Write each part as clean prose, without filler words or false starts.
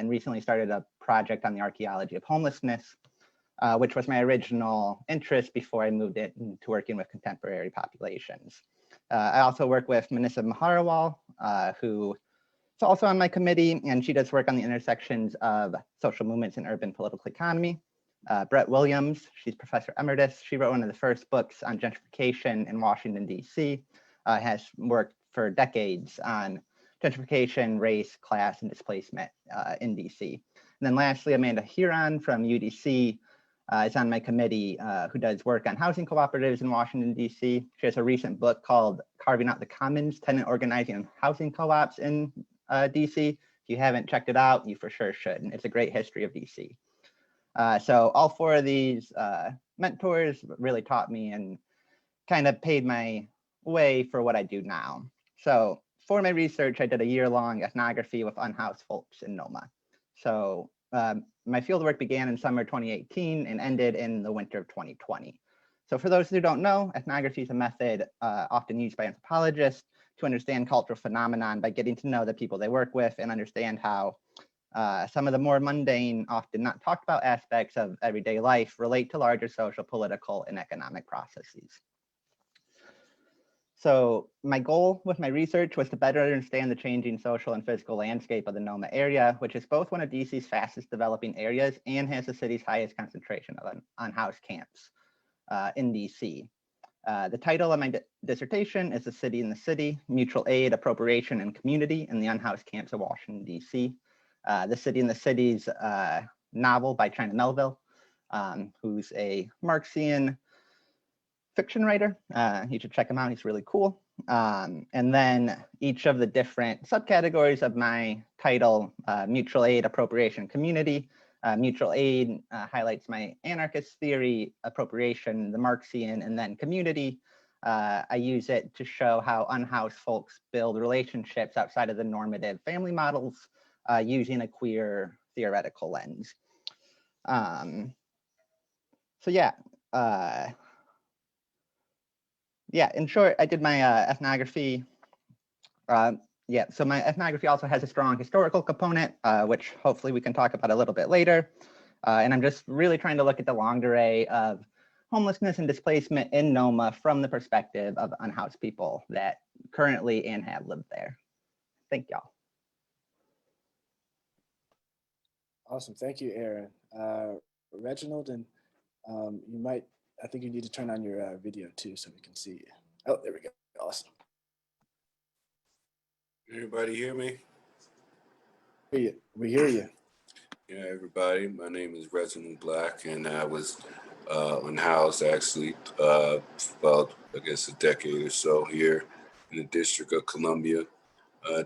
and recently started a project on the archaeology of homelessness, which was my original interest before I moved into working with contemporary populations. I also work with Manissa Maharawal, who is also on my committee, and she does work on the intersections of social movements and urban political economy. Brett Williams, she's Professor Emeritus. She wrote one of the first books on gentrification in Washington, D.C., has worked for decades on gentrification, race, class, and displacement in D.C. And then lastly, Amanda Huron from UDC is on my committee, who does work on housing cooperatives in Washington, D.C. She has a recent book called Carving Out the Commons, Tenant Organizing and Housing Co-ops in D.C. If you haven't checked it out, you for sure should. And it's a great history of D.C. So all four of these mentors really taught me and kind of paved my way for what I do now. So for my research, I did a year-long ethnography with unhoused folks in NOMA. So my fieldwork began in summer 2018 and ended in the winter of 2020. So for those who don't know, ethnography is a method often used by anthropologists to understand cultural phenomenon by getting to know the people they work with and understand how some of the more mundane, often not talked about aspects of everyday life relate to larger social, political, and economic processes. So my goal with my research was to better understand the changing social and physical landscape of the NOMA area, which is both one of DC's fastest developing areas and has the city's highest concentration of unhoused camps in DC. The title of my dissertation is The City in the City, Mutual Aid, Appropriation, and Community in the Unhoused Camps of Washington, D.C. The City in the City's novel by China Melville, who's a Marxian fiction writer. You should check him out, he's really cool. And then each of the different subcategories of my title, Mutual Aid, Appropriation, Community. Mutual aid highlights my anarchist theory, appropriation, the Marxian, and then community. I use it to show how unhoused folks build relationships outside of the normative family models using a queer theoretical lens. So yeah, in short, I did my ethnography. Yeah, so my ethnography also has a strong historical component, which hopefully we can talk about a little bit later. And I'm just really trying to look at the longue array of homelessness and displacement in NOMA from the perspective of unhoused people that currently and have lived there. Thank y'all. Awesome, thank you, Aaron. Reginald, and you might, I think you need to turn on your video too so we can see you. Oh, there we go, awesome. Everybody hear me? We hear you. Yeah, everybody. My name is Reginald Black, and I was unhoused actually about, I guess, a decade or so here in the District of Columbia.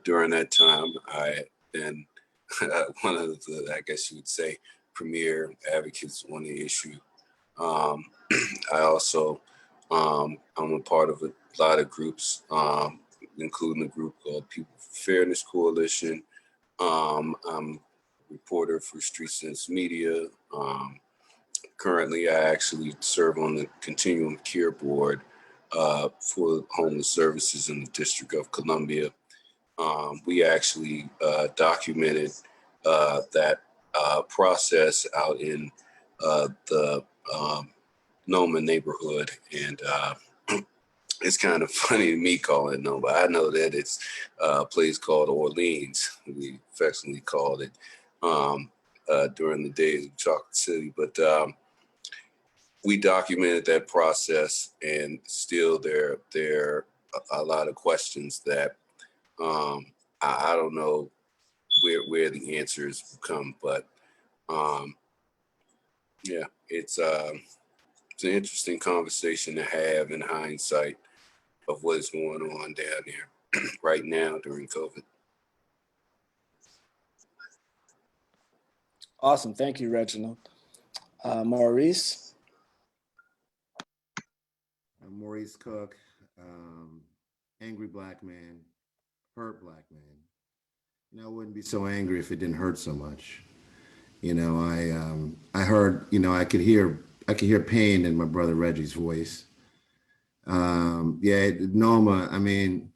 During that time, I been one of the, I guess you would say, premier advocates on the issue. I also, I'm a part of a lot of groups, including a group called People for Fairness Coalition. I'm a reporter for Street Sense Media. Currently, I actually serve on the Continuum Care Board for homeless services in the District of Columbia. We actually documented that process out in the NOMA neighborhood, and it's kind of funny to me calling it NOMA. I know that it's a place called Orleans. We affectionately called it during the days of Chocolate City. But we documented that process, and still there are a lot of questions that I don't know where the answers come. But yeah, it's an interesting conversation to have in hindsight of what is going on down there right now during COVID. Awesome, thank you, Reginald. Maurice? I'm Maurice Cook, angry Black man, hurt Black man. You know, I wouldn't be so angry if it didn't hurt so much. You know, I heard, you know, I could hear pain in my brother Reggie's voice. Yeah, NOMA, I mean,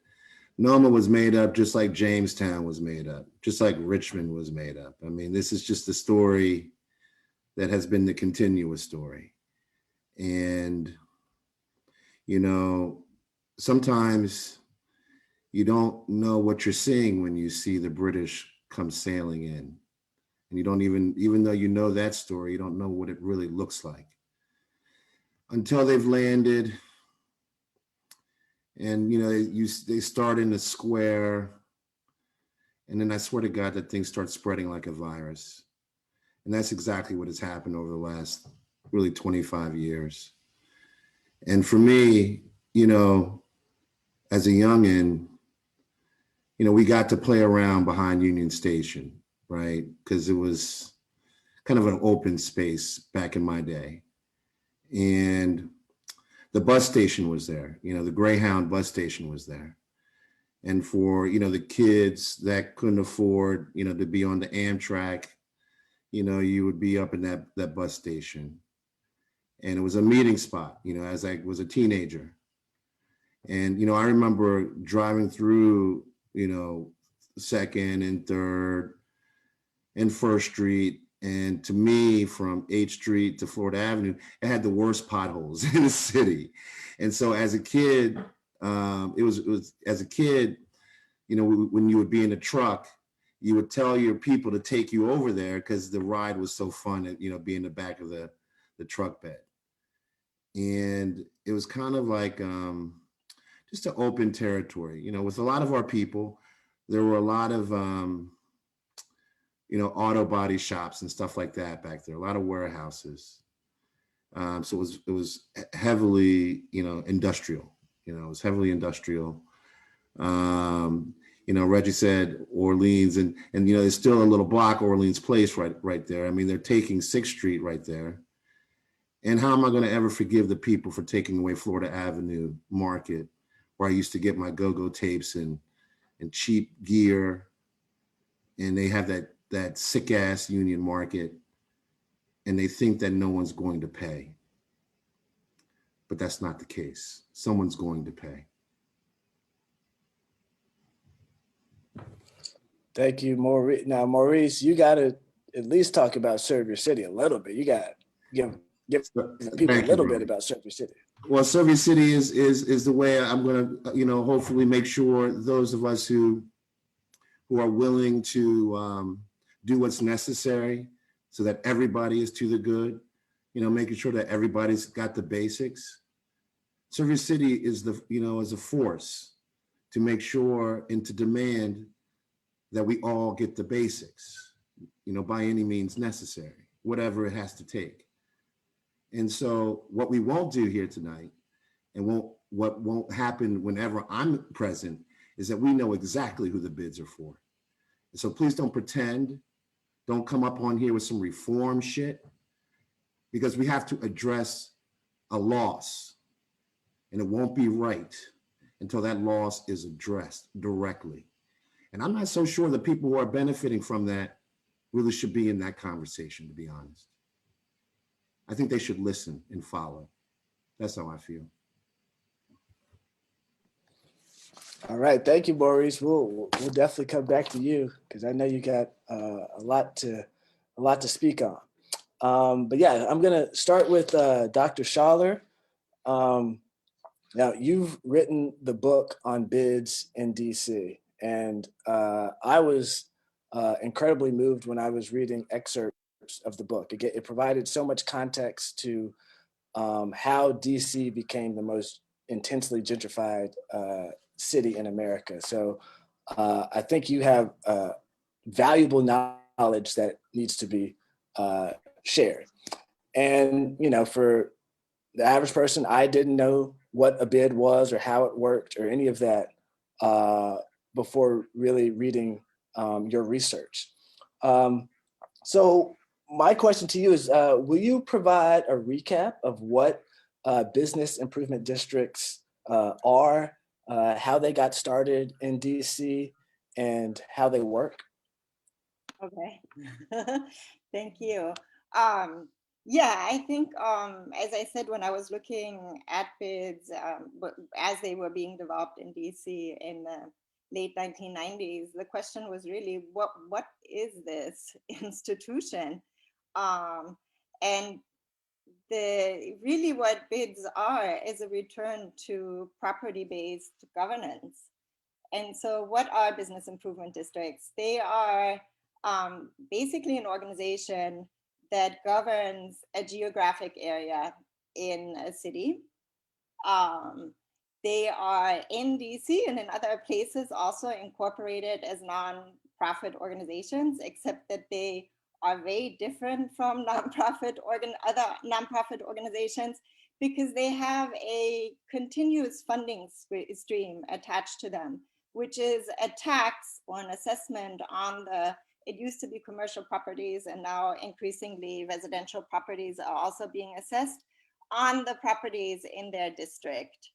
NOMA was made up just like Jamestown was made up, just like Richmond was made up. I mean, this is just the story that has been the continuous story. And, you know, sometimes you don't know what you're seeing when you see the British come sailing in. And you don't even though you know that story, you don't know what it really looks like until they've landed. And, you know, they start in the square. And then I swear to God, that thing starts spreading like a virus. And that's exactly what has happened over the last really 25 years. And for me, you know, as a youngin', you know, we got to play around behind Union Station, right? Because it was kind of an open space back in my day. And the bus station was there, you know, the Greyhound bus station was there. And for, you know, the kids that couldn't afford, you know, to be on the Amtrak, you know, you would be up in that bus station. And it was a meeting spot, you know, as I was a teenager. And, you know, I remember driving through, you know, 2nd and 3rd and 1st Street. And to me, from 8th Street to Florida Avenue, it had the worst potholes in the city. And so as a kid, it was as a kid, you know, when you would be in a truck, you would tell your people to take you over there because the ride was so fun, you know, be in the back of the truck bed. And it was kind of like just an open territory, you know, with a lot of our people. There were a lot of, you know, auto body shops and stuff like that back there, a lot of warehouses. So it was heavily, you know, industrial, you know, it was heavily industrial. You know, Reggie said Orleans and, you know, there's still a little block, Orleans Place right there. I mean, they're taking 6th Street right there. And how am I going to ever forgive the people for taking away Florida Avenue Market, where I used to get my go-go tapes and cheap gear. And they have that sick ass Union Market, and they think that no one's going to pay. But that's not the case. Someone's going to pay. Thank you, Maurice. Now, Maurice, you got to at least talk about Serve Your City a little bit. You got to give people a little bit about Serve Your City. Well, Serve Your City is the way I'm going to, you know, hopefully make sure those of us who are willing to do what's necessary so that everybody is to the good, you know, making sure that everybody's got the basics. Serve Your City is is a force to make sure and to demand that we all get the basics, you know, by any means necessary, whatever it has to take. And so what we won't do here tonight, and what won't happen whenever I'm present, is that we know exactly who the bids are for. And so please don't pretend, don't come up on here with some reform shit, because we have to address a loss, and it won't be right until that loss is addressed directly. And I'm not so sure the people who are benefiting from that really should be in that conversation, to be honest. I think they should listen and follow. That's how I feel. All right, thank you, Maurice. We'll definitely come back to you because I know you got a lot to speak on. But yeah, I'm gonna start with Dr. Schaller. Now you've written the book on BIDS in DC, and I was incredibly moved when I was reading excerpts of the book. It provided so much context to how DC became the most intensely gentrified city in America. So I think you have valuable knowledge that needs to be shared. And, you know, for the average person, I didn't know what a bid was or how it worked or any of that before really reading your research. So my question to you is, will you provide a recap of what business improvement districts are, how they got started in DC, and how they work? Okay, thank you. Yeah, I think, as I said, when I was looking at bids, as they were being developed in DC in the late 1990s, the question was really, what is this institution? And really what BIDS are is a return to property-based governance. And so what are business improvement districts? They are basically an organization that governs a geographic area in a city. They are in DC and in other places also incorporated as non-profit organizations, except that they are very different from other nonprofit organizations because they have a continuous funding stream attached to them, which is a tax or an assessment on it used to be commercial properties, and now increasingly residential properties are also being assessed on the properties in their district.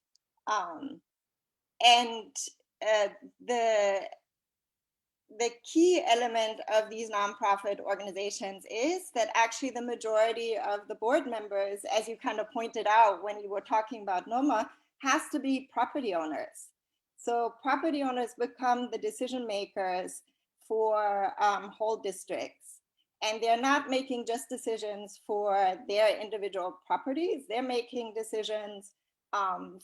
The key element of these nonprofit organizations is that actually the majority of the board members, as you kind of pointed out when you were talking about NOMA, has to be property owners. So property owners become the decision makers for whole districts. And they're not making just decisions for their individual properties, they're making decisions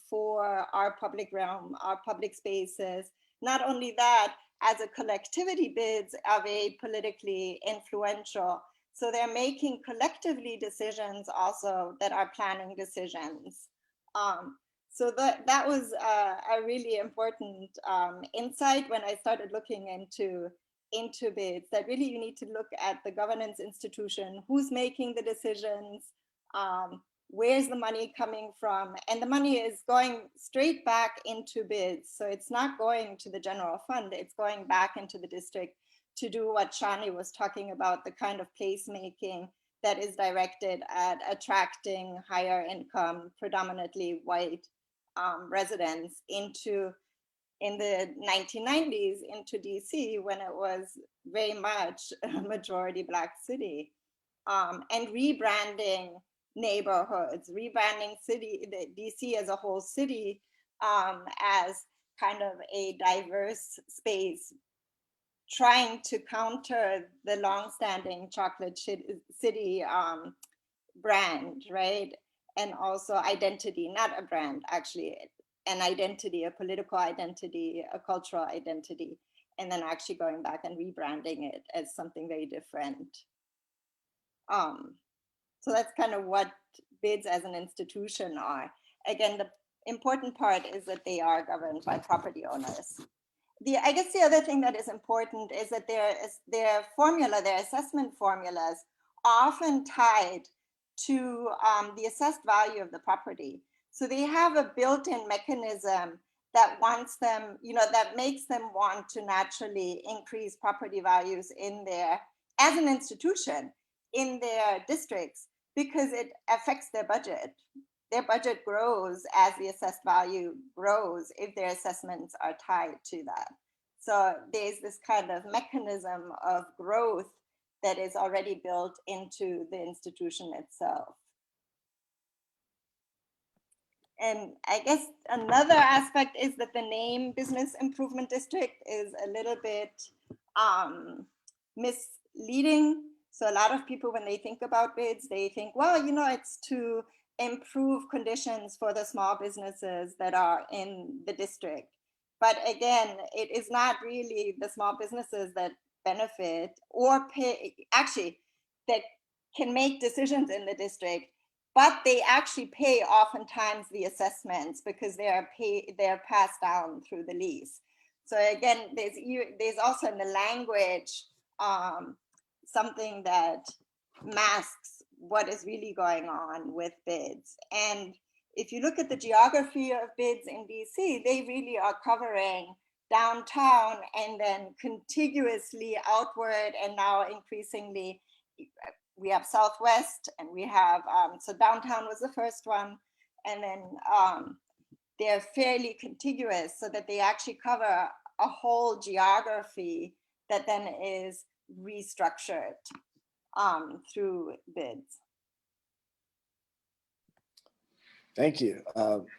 for our public realm, our public spaces. Not only that, as a collectivity, BIDS are very politically influential. So they're making collectively decisions also that are planning decisions. So that was a really important insight when I started looking into BIDS, that really you need to look at the governance institution, who's making the decisions, where's the money coming from? And the money is going straight back into BIDS. So it's not going to the general fund, it's going back into the district to do what Shani was talking about, the kind of placemaking that is directed at attracting higher income, predominantly white residents in the 1990s into DC, when it was very much a majority Black city, and rebranding neighborhoods, rebranding DC as a whole city as kind of a diverse space, trying to counter the longstanding chocolate city brand, right? And also identity, not a brand, actually, an identity, a political identity, a cultural identity, and then actually going back and rebranding it as something very different. So that's kind of what BIDS as an institution are. Again, the important part is that they are governed by property owners. I guess the other thing that is important is that their assessment formulas are often tied to the assessed value of the property. So they have a built-in mechanism that wants them, that makes them want to naturally increase property values as an institution in their districts, because it affects their budget. Their budget grows as the assessed value grows if their assessments are tied to that. So there's this kind of mechanism of growth that is already built into the institution itself. And I guess another aspect is that the name Business Improvement District is a little bit misleading. So a lot of people, when they think about BIDS, they think, well, it's to improve conditions for the small businesses that are in the district. But again, it is not really the small businesses that benefit or pay, actually, that can make decisions in the district, but they actually pay oftentimes the assessments because they're passed down through the lease. So again, there's also in the language something that masks what is really going on with BIDS. And if you look at the geography of BIDS in DC, they really are covering downtown and then contiguously outward, and now increasingly we have Southwest, and we have, so downtown was the first one, and then they're fairly contiguous so that they actually cover a whole geography that then is restructured through BIDS. Thank you.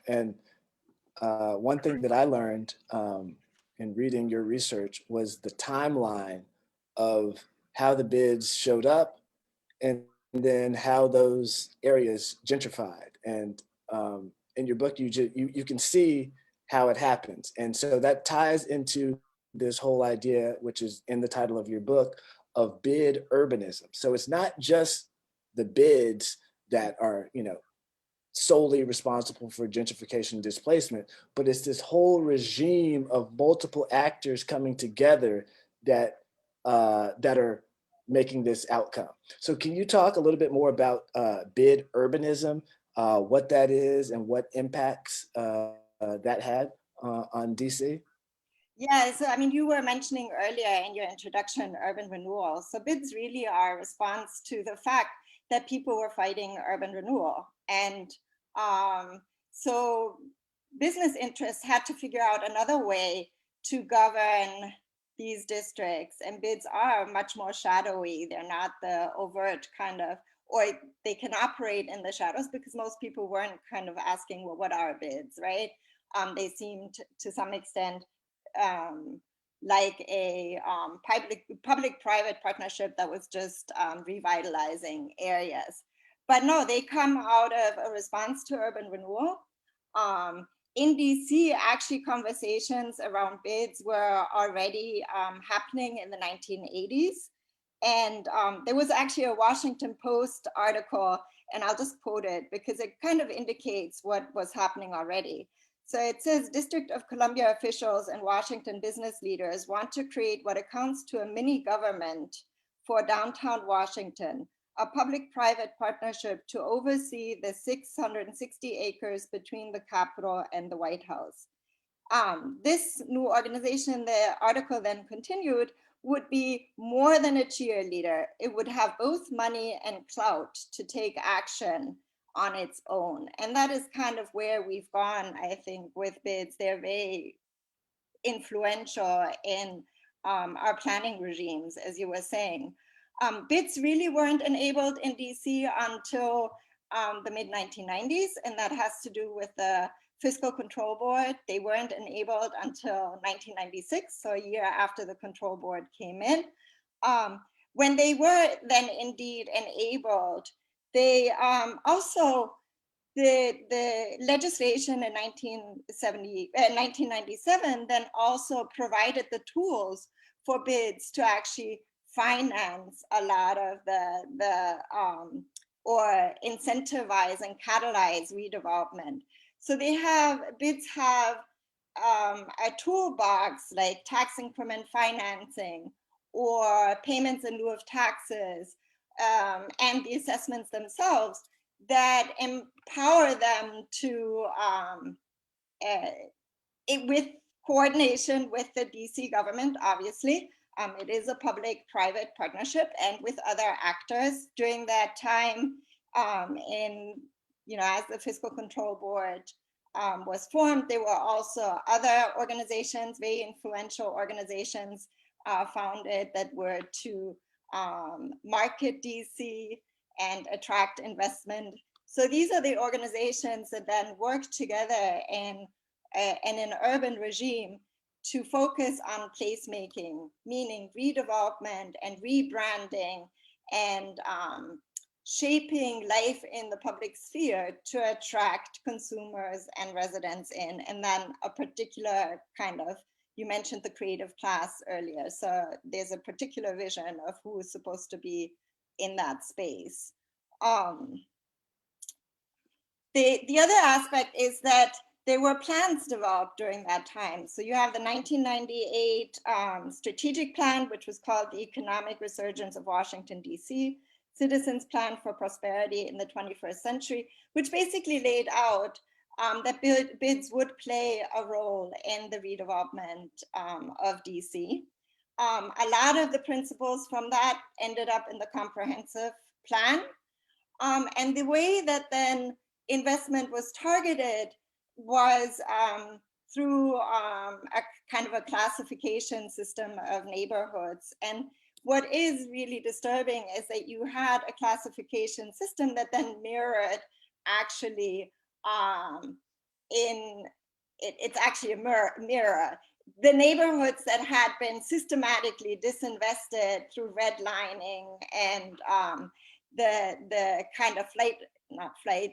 And one thing that I learned in reading your research was the timeline of how the BIDS showed up and then how those areas gentrified. And in your book, you can see how it happens. And so that ties into this whole idea, which is in the title of your book, of bid urbanism. So it's not just the BIDS that are, solely responsible for gentrification and displacement, but it's this whole regime of multiple actors coming together that are making this outcome. So can you talk a little bit more about bid urbanism, what that is and what impacts that had on DC? Yeah, so I mean, you were mentioning earlier in your introduction, urban renewal. So BIDS really are a response to the fact that people were fighting urban renewal. And so business interests had to figure out another way to govern these districts. And BIDS are much more shadowy. They're not the overt kind of, or they can operate in the shadows because most people weren't kind of asking, well, what are BIDS, right? They seemed to some extent like a public-private partnership that was just revitalizing areas. But no, they come out of a response to urban renewal. In DC, actually conversations around BIDS were already happening in the 1980s. And there was actually a Washington Post article, and I'll just quote it because it kind of indicates what was happening already. So it says, District of Columbia officials and Washington business leaders want to create what amounts to a mini government for downtown Washington, a public-private partnership to oversee the 660 acres between the Capitol and the White House. This new organization, the article then continued, would be more than a cheerleader. It would have both money and clout to take action on its own. And that is kind of where we've gone, I think, with BIDS. They're very influential in our planning regimes, as you were saying. BIDS really weren't enabled in DC until the mid-1990s, and that has to do with the Fiscal Control Board. They weren't enabled until 1996, so a year after the Control Board came in. When they were then indeed enabled, they also, the legislation in 1997 then also provided the tools for BIDS to actually finance a lot of or incentivize and catalyze redevelopment. So BIDS have a toolbox like tax increment financing or payments in lieu of taxes, and the assessments themselves that empower them to, with coordination with the DC government, obviously. It is a public-private partnership, and with other actors during that time, as the Fiscal Control Board was formed, there were also other organizations, very influential organizations founded that were to market DC and attract investment. So these are the organizations that then work together in an urban regime to focus on placemaking, meaning redevelopment and rebranding and shaping life in the public sphere to attract consumers and residents in. And then a particular kind of, you mentioned the creative class earlier. So there's a particular vision of who is supposed to be in that space. The other aspect is that there were plans developed during that time. So you have the 1998 strategic plan, which was called the Economic Resurgence of Washington, D.C., Citizens Plan for Prosperity in the 21st Century, which basically laid out that BIDS would play a role in the redevelopment of DC. A lot of the principles from that ended up in the comprehensive plan. And the way that then investment was targeted was through a kind of a classification system of neighborhoods. And what is really disturbing is that you had a classification system that then mirrored actually it's actually a mirror. the neighborhoods that had been systematically disinvested through redlining and the kind of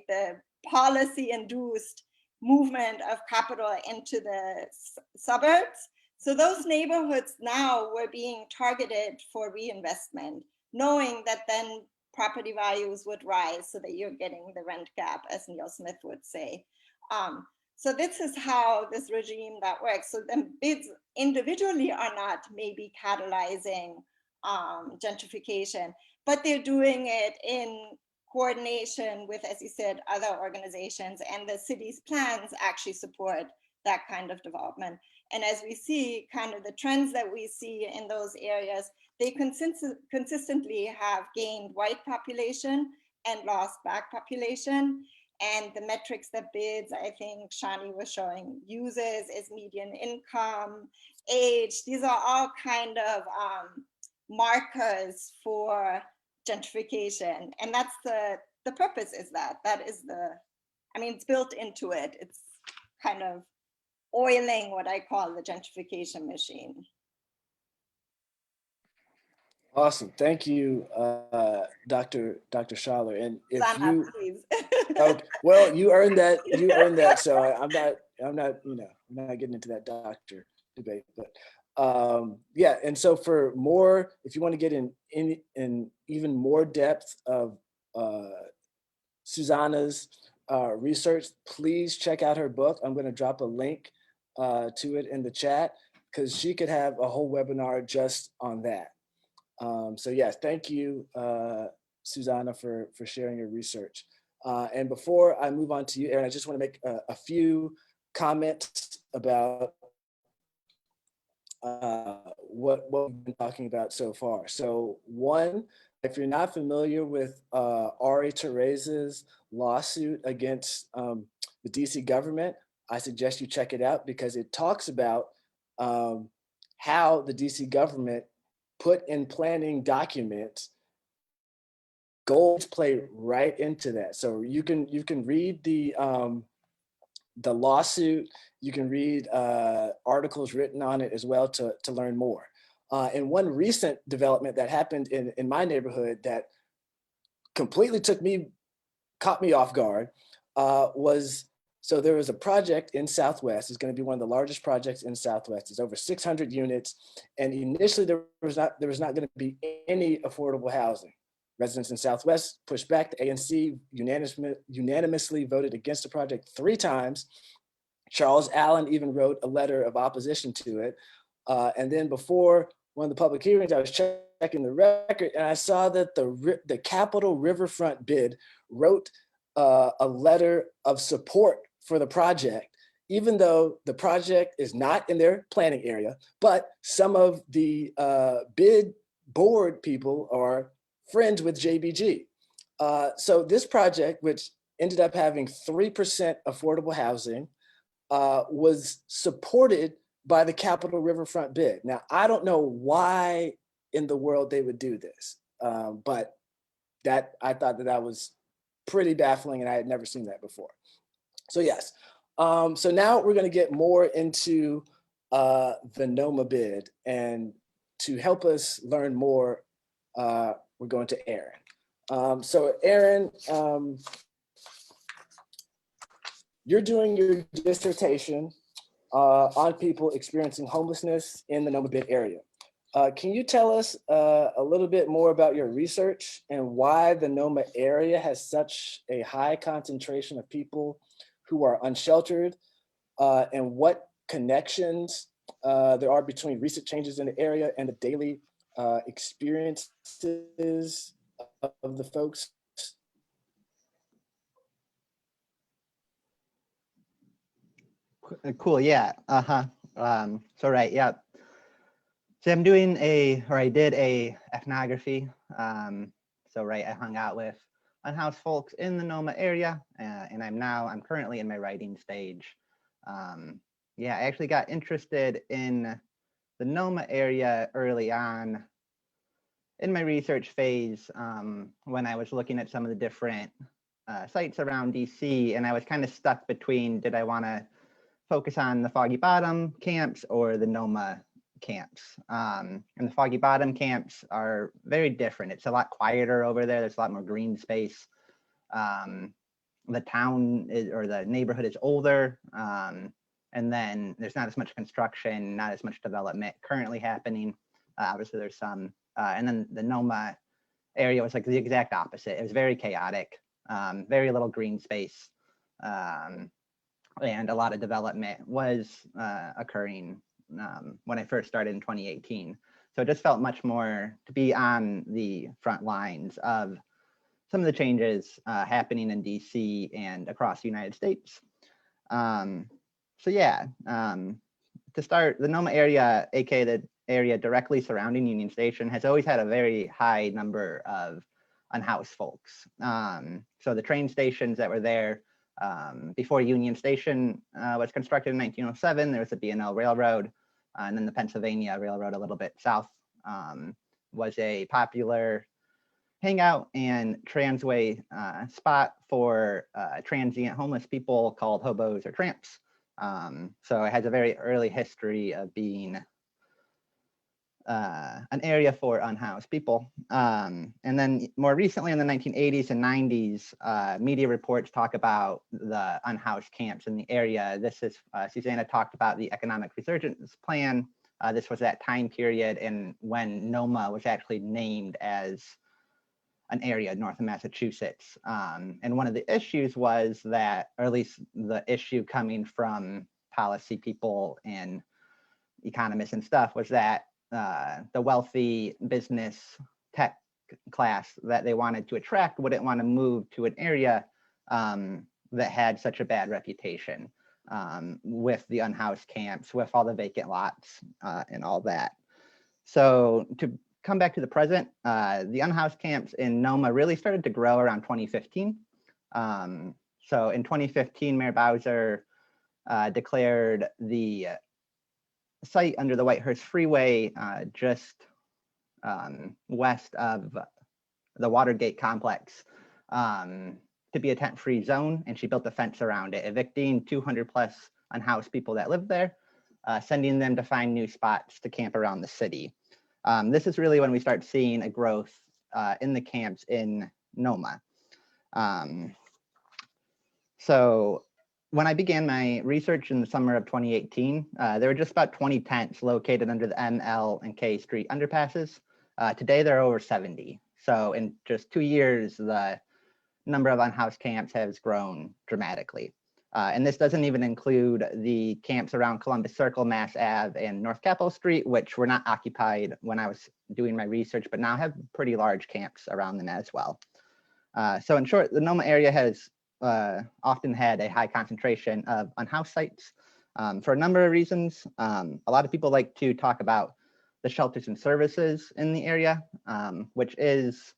the policy-induced movement of capital into the suburbs. So those neighborhoods now were being targeted for reinvestment, knowing that then property values would rise so that you're getting the rent gap, as Neil Smith would say. So this is how this regime that works. So the BIDS individually are not maybe catalyzing gentrification, but they're doing it in coordination with, as you said, other organizations, and the city's plans actually support that kind of development. And as we see kind of the trends that we see in those areas, they consistently have gained white population and lost Black population. And the metrics that BIDS, I think Shani was showing, uses is median income, age. These are all kind of markers for gentrification. And that's the purpose is that. That is I mean, it's built into it. It's kind of oiling what I call the gentrification machine. Awesome, thank you, Dr. Schaller. And if Sana, you, please. okay, well, you earned that. You earned that. So I'm not, you know, I'm not getting into that doctor debate. But yeah, and so for more, if you want to get in even more depth of Susanna's research, please check out her book. I'm going to drop a link to it in the chat, because she could have a whole webinar just on that. So yes, thank you, Susanna, for sharing your research. And before I move on to you, Erin, I just want to make a few comments about what we've been talking about so far. So one, if you're not familiar with Ari Teresa's lawsuit against the DC government, I suggest you check it out, because it talks about how the DC government put in planning documents goals play right into that. So you can read the lawsuit, you can read articles written on it as well to learn more. And one recent development that happened in my neighborhood that completely caught me off guard was, so there was a project in Southwest. It's going to be one of the largest projects in Southwest. It's over 600 units. And initially there was not going to be any affordable housing. Residents in Southwest pushed back. The ANC unanimously voted against the project 3 times. Charles Allen even wrote a letter of opposition to it. And then before one of the public hearings, I was checking the record, and I saw that the Capitol Riverfront BID wrote a letter of support for the project, even though the project is not in their planning area. But some of the BID board people are friends with JBG. So this project, which ended up having 3% affordable housing, was supported by the Capitol Riverfront BID. Now, I don't know why in the world they would do this, but I thought that was pretty baffling, and I had never seen that before. So yes, so now we're going to get more into the NOMA BID, and to help us learn more, we're going to Erin. So Erin, you're doing your dissertation on people experiencing homelessness in the NOMA BID area. Can you tell us a little bit more about your research and why the NOMA area has such a high concentration of people who are unsheltered, and what connections there are between recent changes in the area and the daily experiences of the folks? Cool, yeah, so right, yeah. So I did a ethnography. So right, I hung out with unhoused folks in the NOMA area, and I'm currently in my writing stage. Yeah, I actually got interested in the NOMA area early on in my research phase, when I was looking at some of the different sites around DC, and I was kind of stuck between, did I want to focus on the Foggy Bottom camps or the NOMA camps. And the Foggy Bottom camps are very different. It's a lot quieter over there. There's a lot more green space. The town or the neighborhood is older. And then there's not as much construction, not as much development currently happening. Obviously there's some, and then the NOMA area was like the exact opposite. It was very chaotic, very little green space, and a lot of development was occurring when I first started in 2018. So it just felt much more to be on the front lines of some of the changes happening in DC and across the United States. So yeah, to start, the NOMA area, aka the area directly surrounding Union Station, has always had a very high number of unhoused folks. So the train stations that were there before Union Station was constructed in 1907, there was the B&O Railroad, and then the Pennsylvania Railroad a little bit south was a popular hangout and transway spot for transient homeless people called hobos or tramps. So it has a very early history of being an area for unhoused people. And then more recently in the 1980s and 90s, media reports talk about the unhoused camps in the area. This is, Susanna talked about the economic resurgence plan. This was that time period and when NOMA was actually named as an area in north of Massachusetts. And one of the issues was that, or at least the issue coming from policy people and economists and stuff, was that the wealthy business tech class that they wanted to attract wouldn't want to move to an area that had such a bad reputation with the unhoused camps, with all the vacant lots and all that. So to come back to the present, the unhoused camps in NOMA really started to grow around 2015. So in 2015, Mayor Bowser declared the site under the Whitehurst Freeway just west of the Watergate complex to be a tent-free zone, and she built a fence around it, evicting 200 plus unhoused people that lived there, sending them to find new spots to camp around the city. This is really when we start seeing a growth in the camps in NOMA. So when I began my research in the summer of 2018, there were just about 20 tents located under the M, L, and K Street underpasses. Today, there are over 70. So in just 2 years, the number of unhoused camps has grown dramatically. And this doesn't even include the camps around Columbus Circle, Mass Ave, and North Capitol Street, which were not occupied when I was doing my research, but now have pretty large camps around them as well. So in short, the NOMA area has often had a high concentration of unhoused sites for a number of reasons. A lot of people like to talk about the shelters and services in the area, which is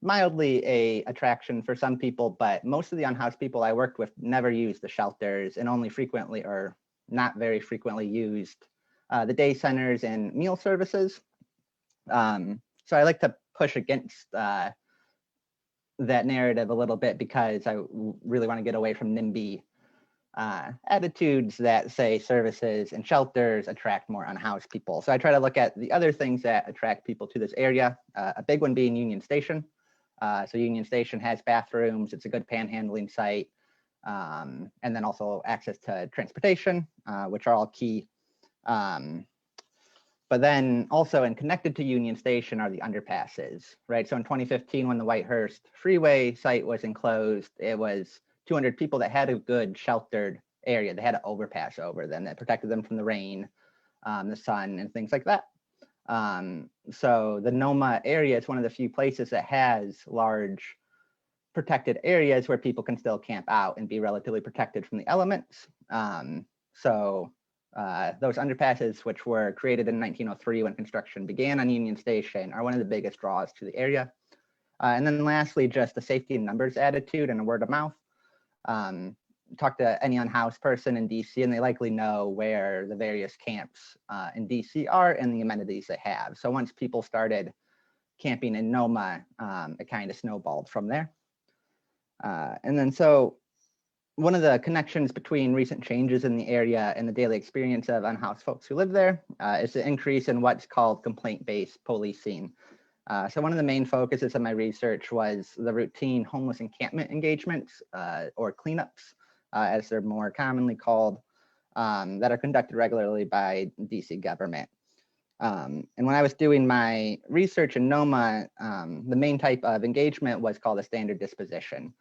mildly a attraction for some people, but most of the unhoused people I worked with never used the shelters and only frequently or not very frequently used the day centers and meal services. So I like to push against that narrative a little bit because I really want to get away from NIMBY attitudes that say services and shelters attract more unhoused people. So I try to look at the other things that attract people to this area, a big one being Union Station. So Union Station has bathrooms, it's a good panhandling site, and then also access to transportation, which are all key. But then also and connected to Union Station are the underpasses, right? So in 2015, when the Whitehurst Freeway site was enclosed, it was 200 people that had a good sheltered area. They had an overpass over them that protected them from the rain, the sun, and things like that. So the NOMA area is one of the few places that has large protected areas where people can still camp out and be relatively protected from the elements. Those underpasses, which were created in 1903 when construction began on Union Station, are one of the biggest draws to the area. And then lastly, just the safety in numbers attitude and a word of mouth. Talk to any unhoused person in DC and they likely know where the various camps in DC are and the amenities they have. So once people started camping in NOMA, it kind of snowballed from there. And then so one of the connections between recent changes in the area and the daily experience of unhoused folks who live there is the increase in what's called complaint-based policing. So one of the main focuses of my research was the routine homeless encampment engagements, or cleanups, as they're more commonly called, that are conducted regularly by DC government. And when I was doing my research in NOMA, the main type of engagement was called a standard disposition,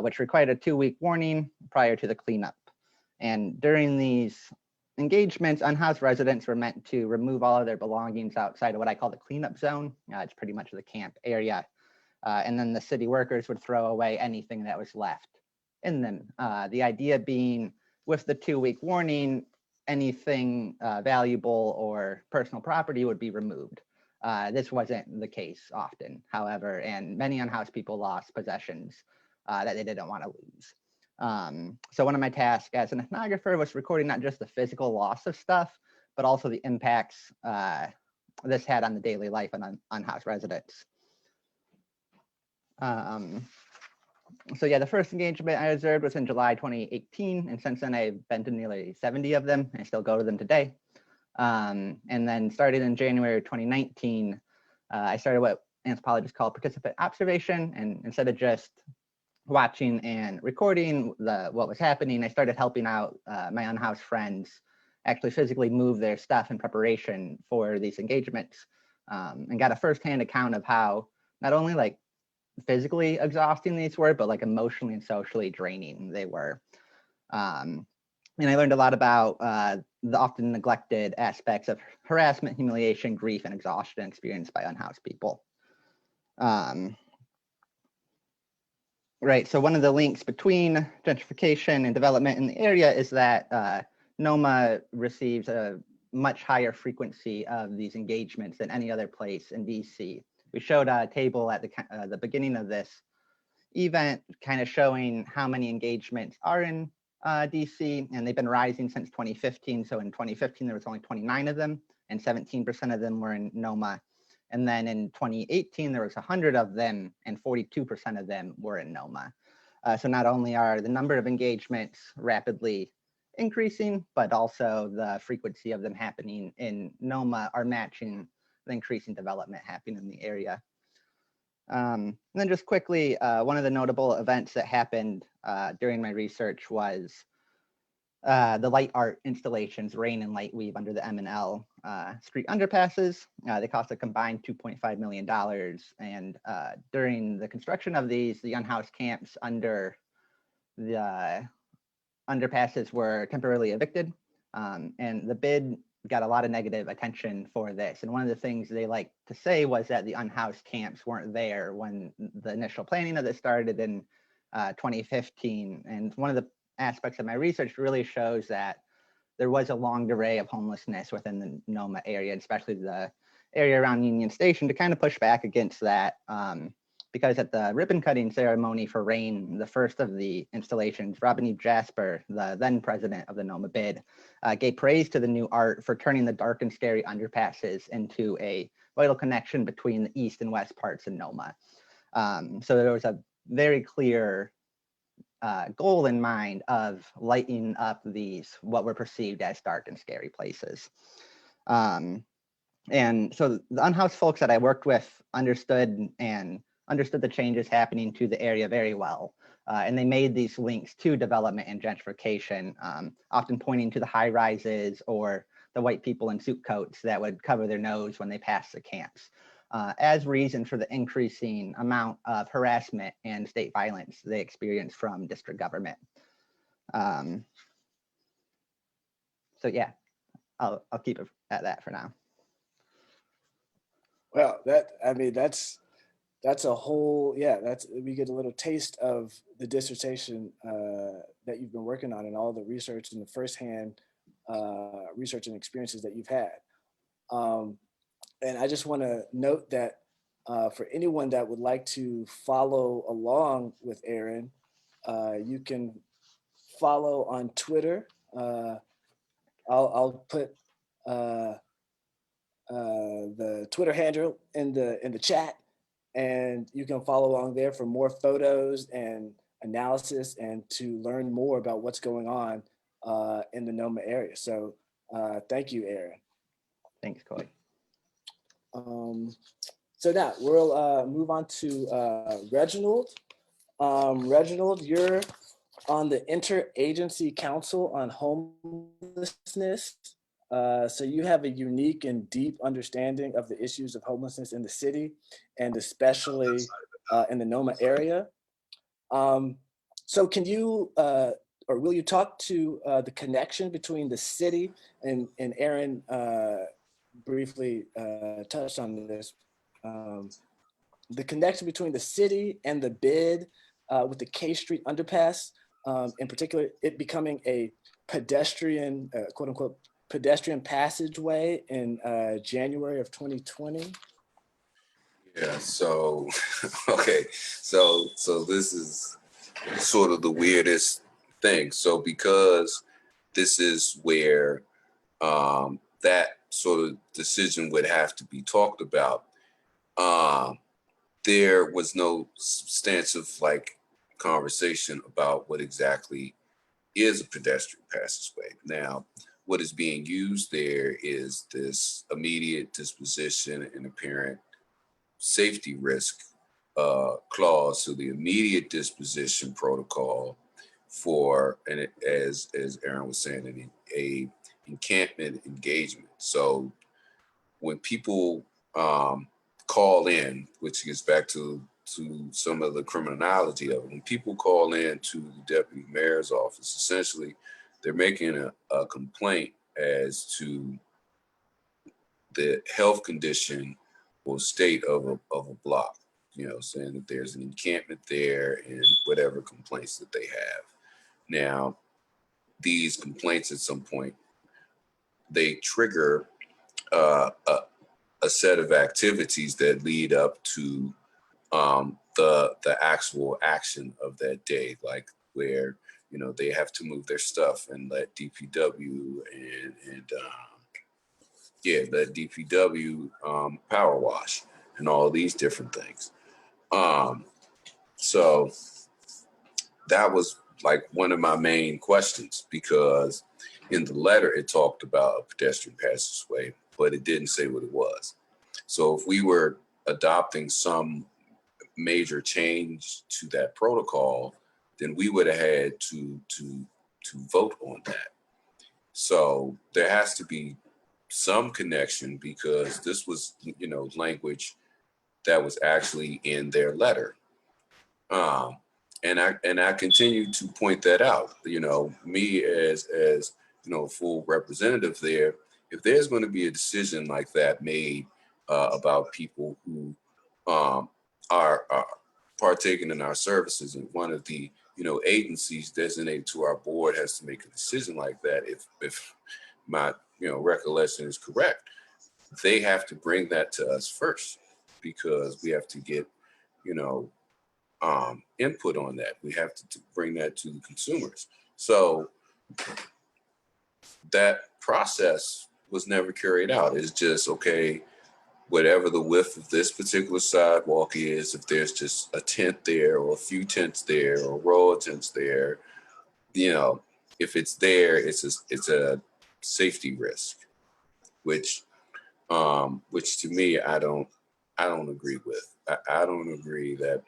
which required a 2-week warning prior to the cleanup. And during these engagements, unhoused residents were meant to remove all of their belongings outside of what I call the cleanup zone. It's pretty much the camp area. And then the city workers would throw away anything that was left in them. The idea being, with the 2-week warning, anything valuable or personal property would be removed. This wasn't the case often, however, and many unhoused people lost possessions that they didn't want to lose. So one of my tasks as an ethnographer was recording not just the physical loss of stuff, but also the impacts this had on the daily life of unhoused residents. So yeah, the first engagement I observed was in July 2018, and since then I've been to nearly 70 of them, and I still go to them today. And then starting in January 2019, I started what anthropologists call participant observation, and instead of just watching and recording what was happening, I started helping out my unhoused friends actually physically move their stuff in preparation for these engagements, and got a firsthand account of how not only like physically exhausting these were, but like emotionally and socially draining they were. And I learned a lot about the often neglected aspects of harassment, humiliation, grief, and exhaustion experienced by unhoused people. Right, so one of the links between gentrification and development in the area is that NOMA receives a much higher frequency of these engagements than any other place in DC. We showed a table at the beginning of this event kind of showing how many engagements are in DC, and they've been rising since 2015. So in 2015, there was only 29 of them, and 17% of them were in NOMA. And then in 2018, there was 100 of them, and 42% of them were in NOMA. So not only are the number of engagements rapidly increasing, but also the frequency of them happening in NOMA are matching the increasing development happening in the area. And then just quickly, one of the notable events that happened during my research was the light art installations, Rain and Light Weave, under the M&L street underpasses. They cost a combined $2.5 million. And during the construction of these, the unhoused camps under the underpasses were temporarily evicted. And the BID got a lot of negative attention for this. And one of the things they like to say was that the unhoused camps weren't there when the initial planning of this started in 2015. And one of the aspects of my research really shows that there was a long array of homelessness within the NOMA area, especially the area around Union Station, to kind of push back against that. Because at the ribbon cutting ceremony for Rain, the first of the installations, Robin E. Jasper, the then president of the NOMA BID, gave praise to the new art for turning the dark and scary underpasses into a vital connection between the east and west parts of NOMA. So there was a very clear goal in mind of lighting up these, what were perceived as dark and scary places. And so the unhoused folks that I worked with understood the changes happening to the area very well. And they made these links to development and gentrification, often pointing to the high rises or the white people in suit coats that would cover their nose when they passed the camps, as reason for the increasing amount of harassment and state violence they experience from district government. So yeah, I'll keep it at that for now. Well, that's a whole, we get a little taste of the dissertation that you've been working on and all the research and the firsthand research and experiences that you've had. And I just want to note that for anyone that would like to follow along with Aaron, you can follow on Twitter. I'll put the Twitter handle in the chat, and you can follow along there for more photos and analysis and to learn more about what's going on in the NOMA area. So thank you, Aaron. Thanks, Coy. So now we'll move on to Reginald. Reginald, you're on the Interagency Council on Homelessness. So you have a unique and deep understanding of the issues of homelessness in the city, and especially in the NOMA area. So can you, or will you talk to the connection between the city, and Aaron briefly touched on this, the connection between the city and the BID with the K Street underpass, in particular, it becoming a pedestrian, quote unquote, pedestrian passageway in January of 2020? Yeah, so, okay, so this is sort of the weirdest thing. So because this is where that sort of decision would have to be talked about, there was no substantive like conversation about what exactly is a pedestrian passageway. Now, what is being used there is this immediate disposition and apparent safety risk clause to the immediate disposition protocol for, and it, as Aaron was saying, a encampment engagement. So when people call in, which gets back to some of the criminology of it, when people call in to the deputy mayor's office, essentially they're making a complaint as to the health condition or state of a block, you know, saying that there's an encampment there and whatever complaints that they have. Now, these complaints at some point, they trigger a set of activities that lead up to the actual action of that day, like where, you know, they have to move their stuff and let DPW let DPW power wash and all these different things. So that was like one of my main questions, because in the letter it talked about a pedestrian passageway, but it didn't say what it was. So if we were adopting some major change to that protocol, then we would have had to vote on that. So there has to be some connection, because this was, you know, language that was actually in their letter. And I continue to point that out. You know, me as you know, full representative there, if there's going to be a decision like that made about people who are partaking in our services, and one of the, you know, agencies designated to our board has to make a decision like that, if my, you know, recollection is correct, they have to bring that to us first, because we have to get, you know, input on that. We have to bring that to the consumers. So that process was never carried out. It's just, okay, whatever the width of this particular sidewalk is, if there's just a tent there or a few tents there or a row of tents there, you know, if it's there, it's a safety risk, which to me, I don't agree with. I don't agree that,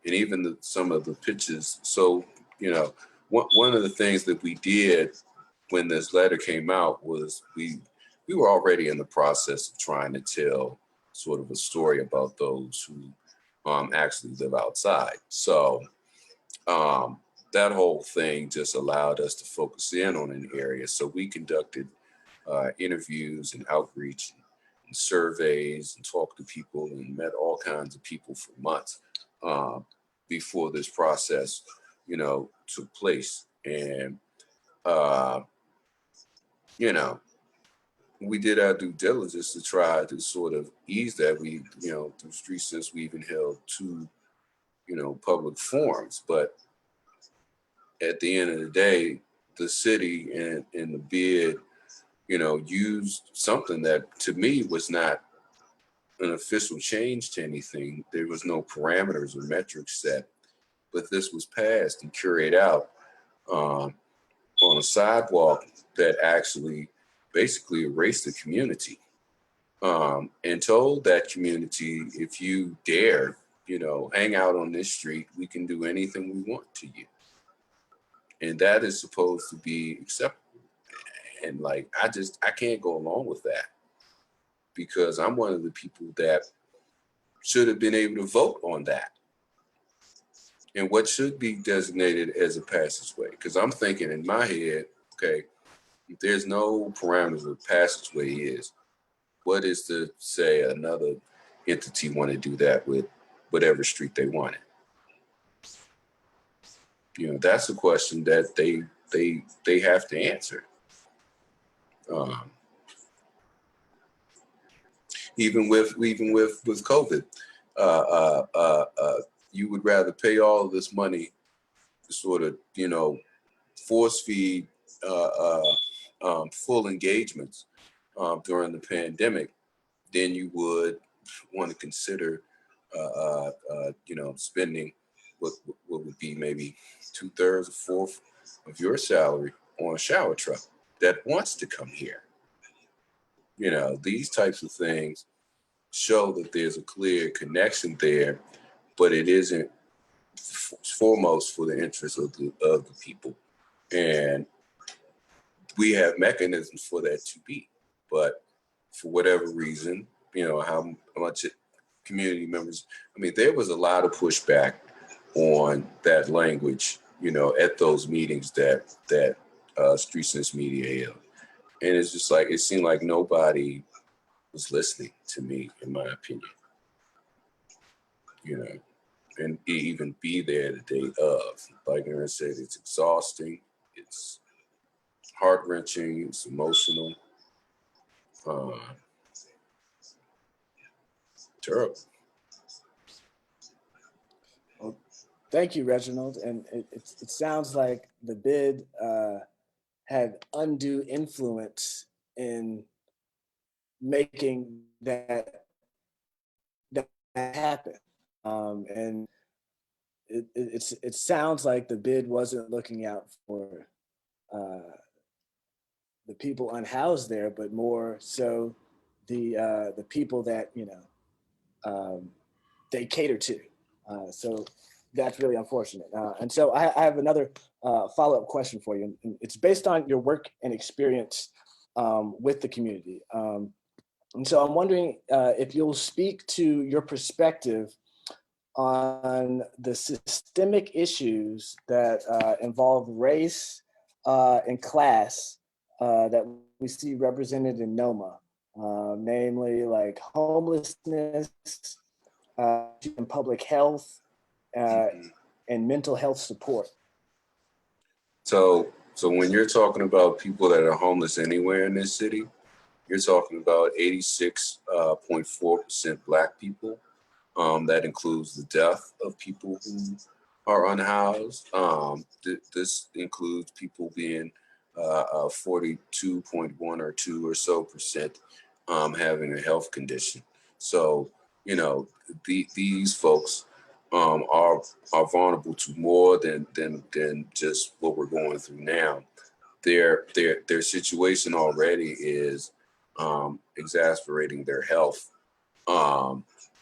and even some of the pitches. So, you know, one of the things that we did when this letter came out was we were already in the process of trying to tell sort of a story about those who actually live outside. So that whole thing just allowed us to focus in on an area. So we conducted interviews and outreach and surveys and talked to people and met all kinds of people for months before this process, you know, took place. And, you know, we did our due diligence to try to sort of ease that. We, you know, through Street Sense, we even held 2, you know, public forums. But at the end of the day, the city and the BID, you know, used something that to me was not an official change to anything. There was no parameters or metrics set but this was passed and carried out on a sidewalk that actually basically erased the community, and told that community, if you dare, hang out on this street, we can do anything we want to you. And that is supposed to be acceptable. And like, I can't go along with that, because I'm one of the people that should have been able to vote on that. And what should be designated as a passageway? Because I'm thinking in my head, okay, if there's no parameters of passageway is, what is to say another entity want to do that with whatever street they want it? That's a question that they have to answer. Even with COVID, you would rather pay all of this money to sort of force feed full engagements during the pandemic than you would want to consider spending what would be maybe 2/3 or 1/4 of your salary on a shower truck that wants to come here. These types of things show that there's a clear connection there, but it isn't foremost for the interests of the people. And we have mechanisms for that to be, but for whatever reason, how much community members, there was a lot of pushback on that language, at those meetings that Street Sense Media held. And it's just like, it seemed like nobody was listening to me, in my opinion, and even be there the day of. Like I said, it's exhausting, it's heart-wrenching, it's emotional, terrible. Well, thank you, Reginald. And it sounds like the bid had undue influence in making that happen. And it sounds like the bid wasn't looking out for the people unhoused there, but more so the people that they cater to. So that's really unfortunate. And so I have another follow-up question for you. And it's based on your work and experience with the community. And so I'm wondering if you'll speak to your perspective on the systemic issues that involve race and class that we see represented in NOMA, namely like homelessness, and public health, and mental health support. So when you're talking about people that are homeless anywhere in this city, you're talking about 86.4% Black people. That includes the death of people who are unhoused. This includes people being 42.1 or 2 or so percent having a health condition. So, these folks are vulnerable to more than just what we're going through now. Their situation already is exacerbating their health.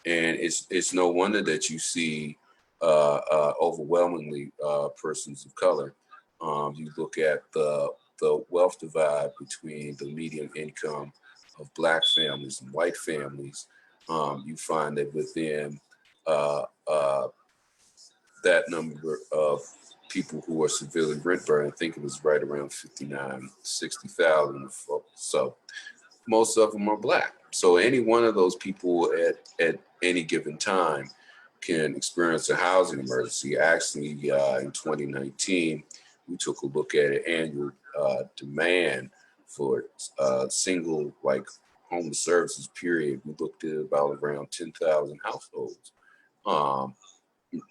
And it's no wonder that you see overwhelmingly persons of color. You look at the wealth divide between the median income of Black families and white families. You find that within that number of people who are severely rent burdened, I think it was right around 60,000 folks. So most of them are Black. So any one of those people at any given time can experience a housing emergency. Actually, in 2019, we took a look at an annual demand for single homeless services period. We looked at about around 10,000 households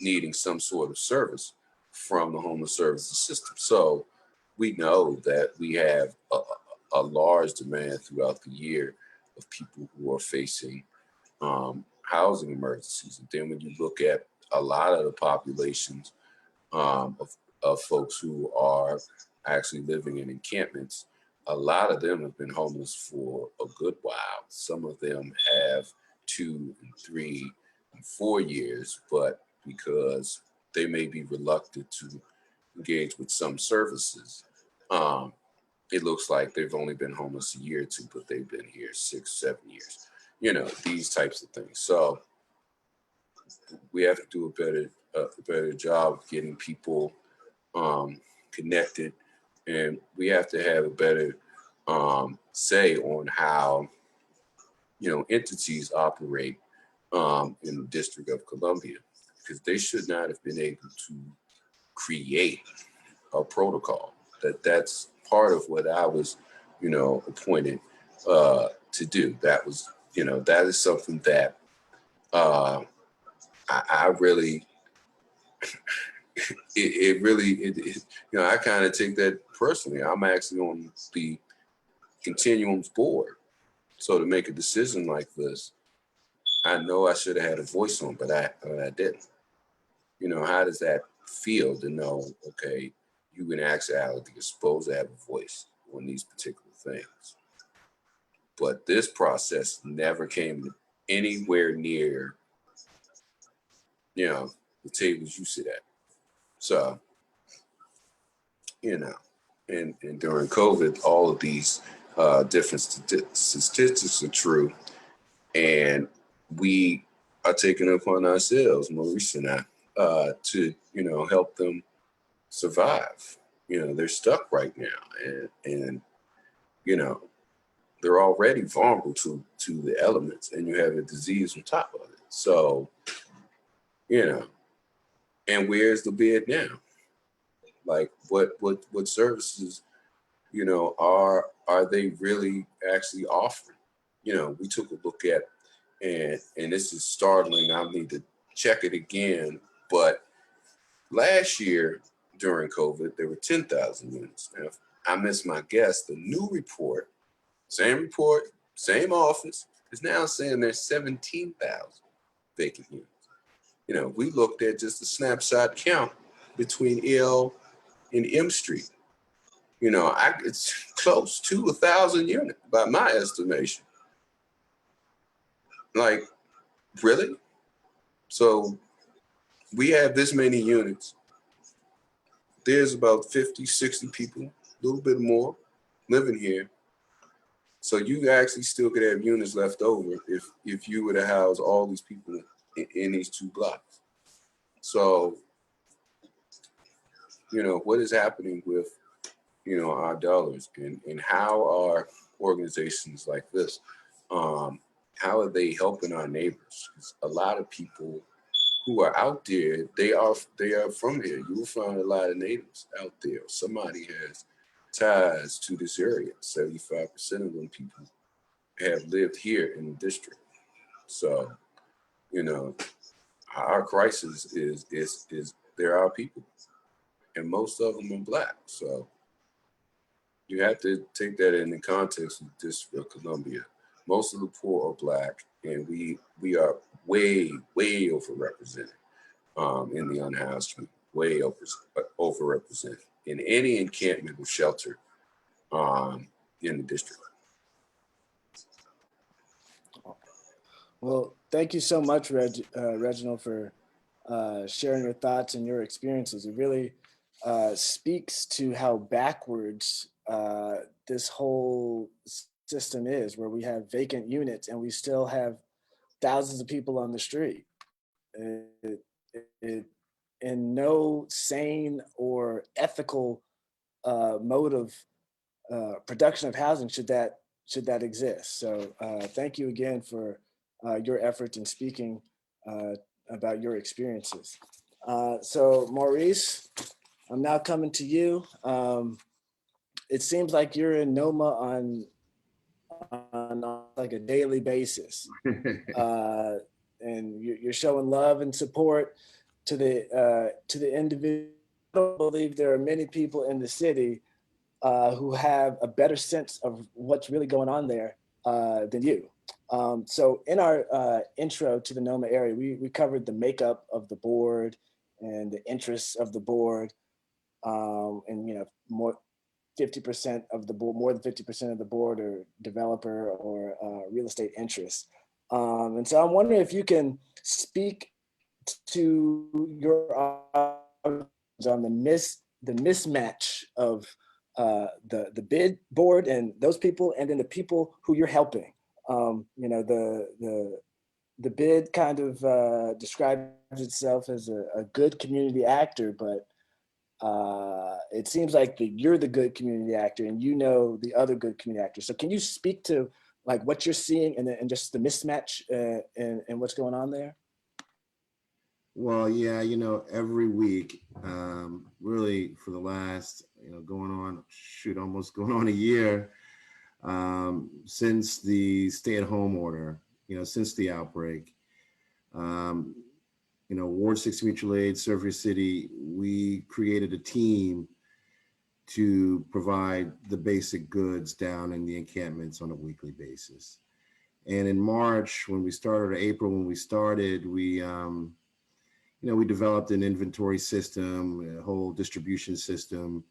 needing some sort of service from the homeless services system. So we know that we have a large demand throughout the year of people who are facing housing emergencies. And then when you look at a lot of the populations of folks who are actually living in encampments. A lot of them have been homeless for a good while. Some of them have 2 and 3 and 4 years, but because they may be reluctant to engage with some services, it looks like they've only been homeless a year or two, but they've been here 6, 7 years. You know, these types of things. So we have to do a better job of getting people connected, and we have to have a better say on how, you know, entities operate in the District of Columbia, because they should not have been able to create a protocol. That's part of what I was, you know, appointed to do. That was, you know, that is something that I really, you know, I kind of take that personally. I'm actually on the Continuum's board. So to make a decision like this, I know I should have had a voice on, but I didn't. You know, how does that feel to know, okay, you in actuality are supposed to have a voice on these particular things? But this process never came anywhere near, you know, the tables you sit at. So, you know, and during COVID, all of these different statistics are true. And we are taking it upon ourselves, Maurice and I, to, you know, help them survive. You know, they're stuck right now, and you know, they're already vulnerable to the elements, and you have a disease on top of it. So, you know, and where's the bid now? Like, what services, you know, are they really actually offering? You know, we took a look at, and this is startling. I need to check it again, but last year during COVID, there were 10,000 units. Now, if I missed my guess, the new report, same office, is now saying there's 17,000 vacant units. You know, we looked at just a snapshot count between L and M Street. You know, it's close to 1,000 units by my estimation. Like, really? So we have this many units. There's about 50, 60 people, a little bit more, living here. So you actually still could have units left over if you were to house all these people in these 2 blocks. So, you know, what is happening with, you know, our dollars, and how are organizations like this, how are they helping our neighbors? 'Cause a lot of people who are out there, they are from here. You will find a lot of natives out there. Somebody has ties to this area. 75% of them people have lived here in the district. So, you know, our crisis is there are people, and most of them are Black. So you have to take that in the context of the District of Columbia. Most of the poor are Black, and we are way overrepresented in the unhoused community, way overrepresented in any encampment or shelter in the district. Well, thank you so much, Reginald, for sharing your thoughts and your experiences. It really speaks to how backwards this whole system is, where we have vacant units and we still have thousands of people on the street. In no sane or ethical mode of production of housing should that exist. So thank you again for your efforts in speaking about your experiences. So Maurice, I'm now coming to you. It seems like you're in NOMA on like a daily basis, and you're showing love and support to the individual. I don't believe there are many people in the city who have a better sense of what's really going on there than you. So in our intro to the NOMA area, we covered the makeup of the board and the interests of the board, and more 50% of the board, more than 50% of the board are developer or real estate interests. And so I'm wondering if you can speak to your on the mismatch of the bid board and those people, and then the people who you're helping. The bid kind of describes itself as a good community actor, but it seems like you're the good community actor and the other good community actors. So can you speak to like what you're seeing and just the mismatch and what's going on there? Well, yeah, every week, really for the last, almost going on a year, since the stay-at-home order, since the outbreak, Ward 6 Mutual Aid, Surrey City, we created a team to provide the basic goods down in the encampments on a weekly basis. And in March, when we started, or April, when we started, we developed an inventory system, a whole distribution system,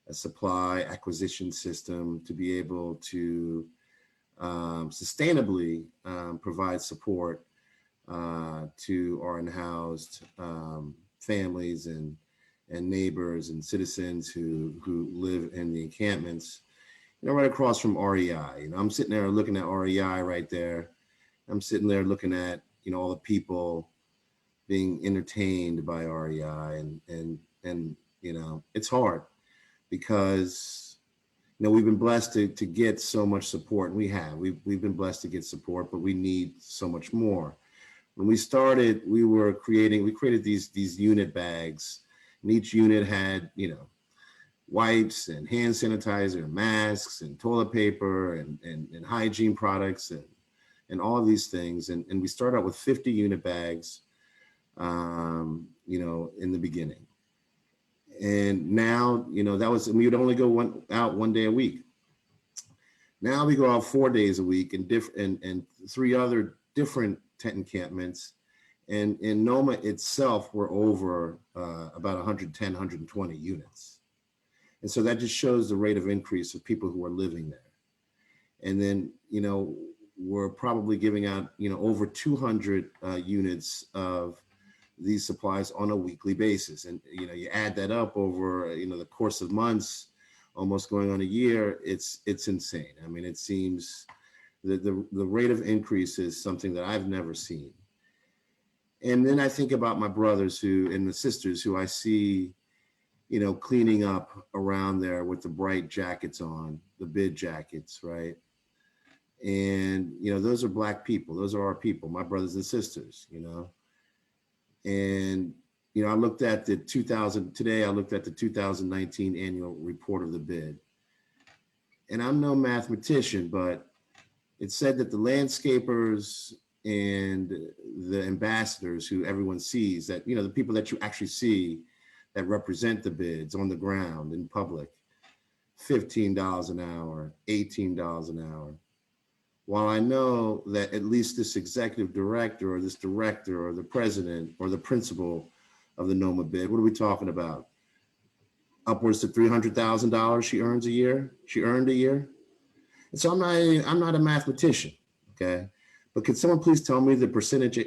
a supply acquisition system to be able to sustainably provide support to our unhoused families and neighbors and citizens who live in the encampments, right across from REI. I'm sitting there looking at REI right there. I'm sitting there looking at, all the people being entertained by REI, and it's hard because we've been blessed to get so much support, and we've been blessed to get support, but we need so much more. When we started, we created these unit bags, and each unit had wipes and hand sanitizer and masks and toilet paper and hygiene products and all of these things, and we started out with 50 unit bags in the beginning. And now, we would only go out one day a week. Now we go out 4 days a week and 3 other different tent encampments. And in NOMA itself, we're over about 110, 120 units. And so that just shows the rate of increase of people who are living there. And then, we're probably giving out, over 200 units of these supplies on a weekly basis. And, you add that up over, the course of months, almost going on a year, it's insane. I mean, it seems that the rate of increase is something that I've never seen. And then I think about my brothers and the sisters who I see, cleaning up around there with the bright jackets on, the BID jackets, right? And, those are Black people. Those are our people, my brothers and sisters, And, I looked at the 2019 annual report of the BID. And I'm no mathematician, but it said that the landscapers and the ambassadors who everyone sees, that, the people that you actually see that represent the BIDs on the ground in public, $15 an hour, $18 an hour. While I know that at least this executive director or this director or the president or the principal of the NOMA BID, what are we talking about? Upwards to $300,000 she earned a year. And so I'm not a mathematician, okay? But could someone please tell me the percentage,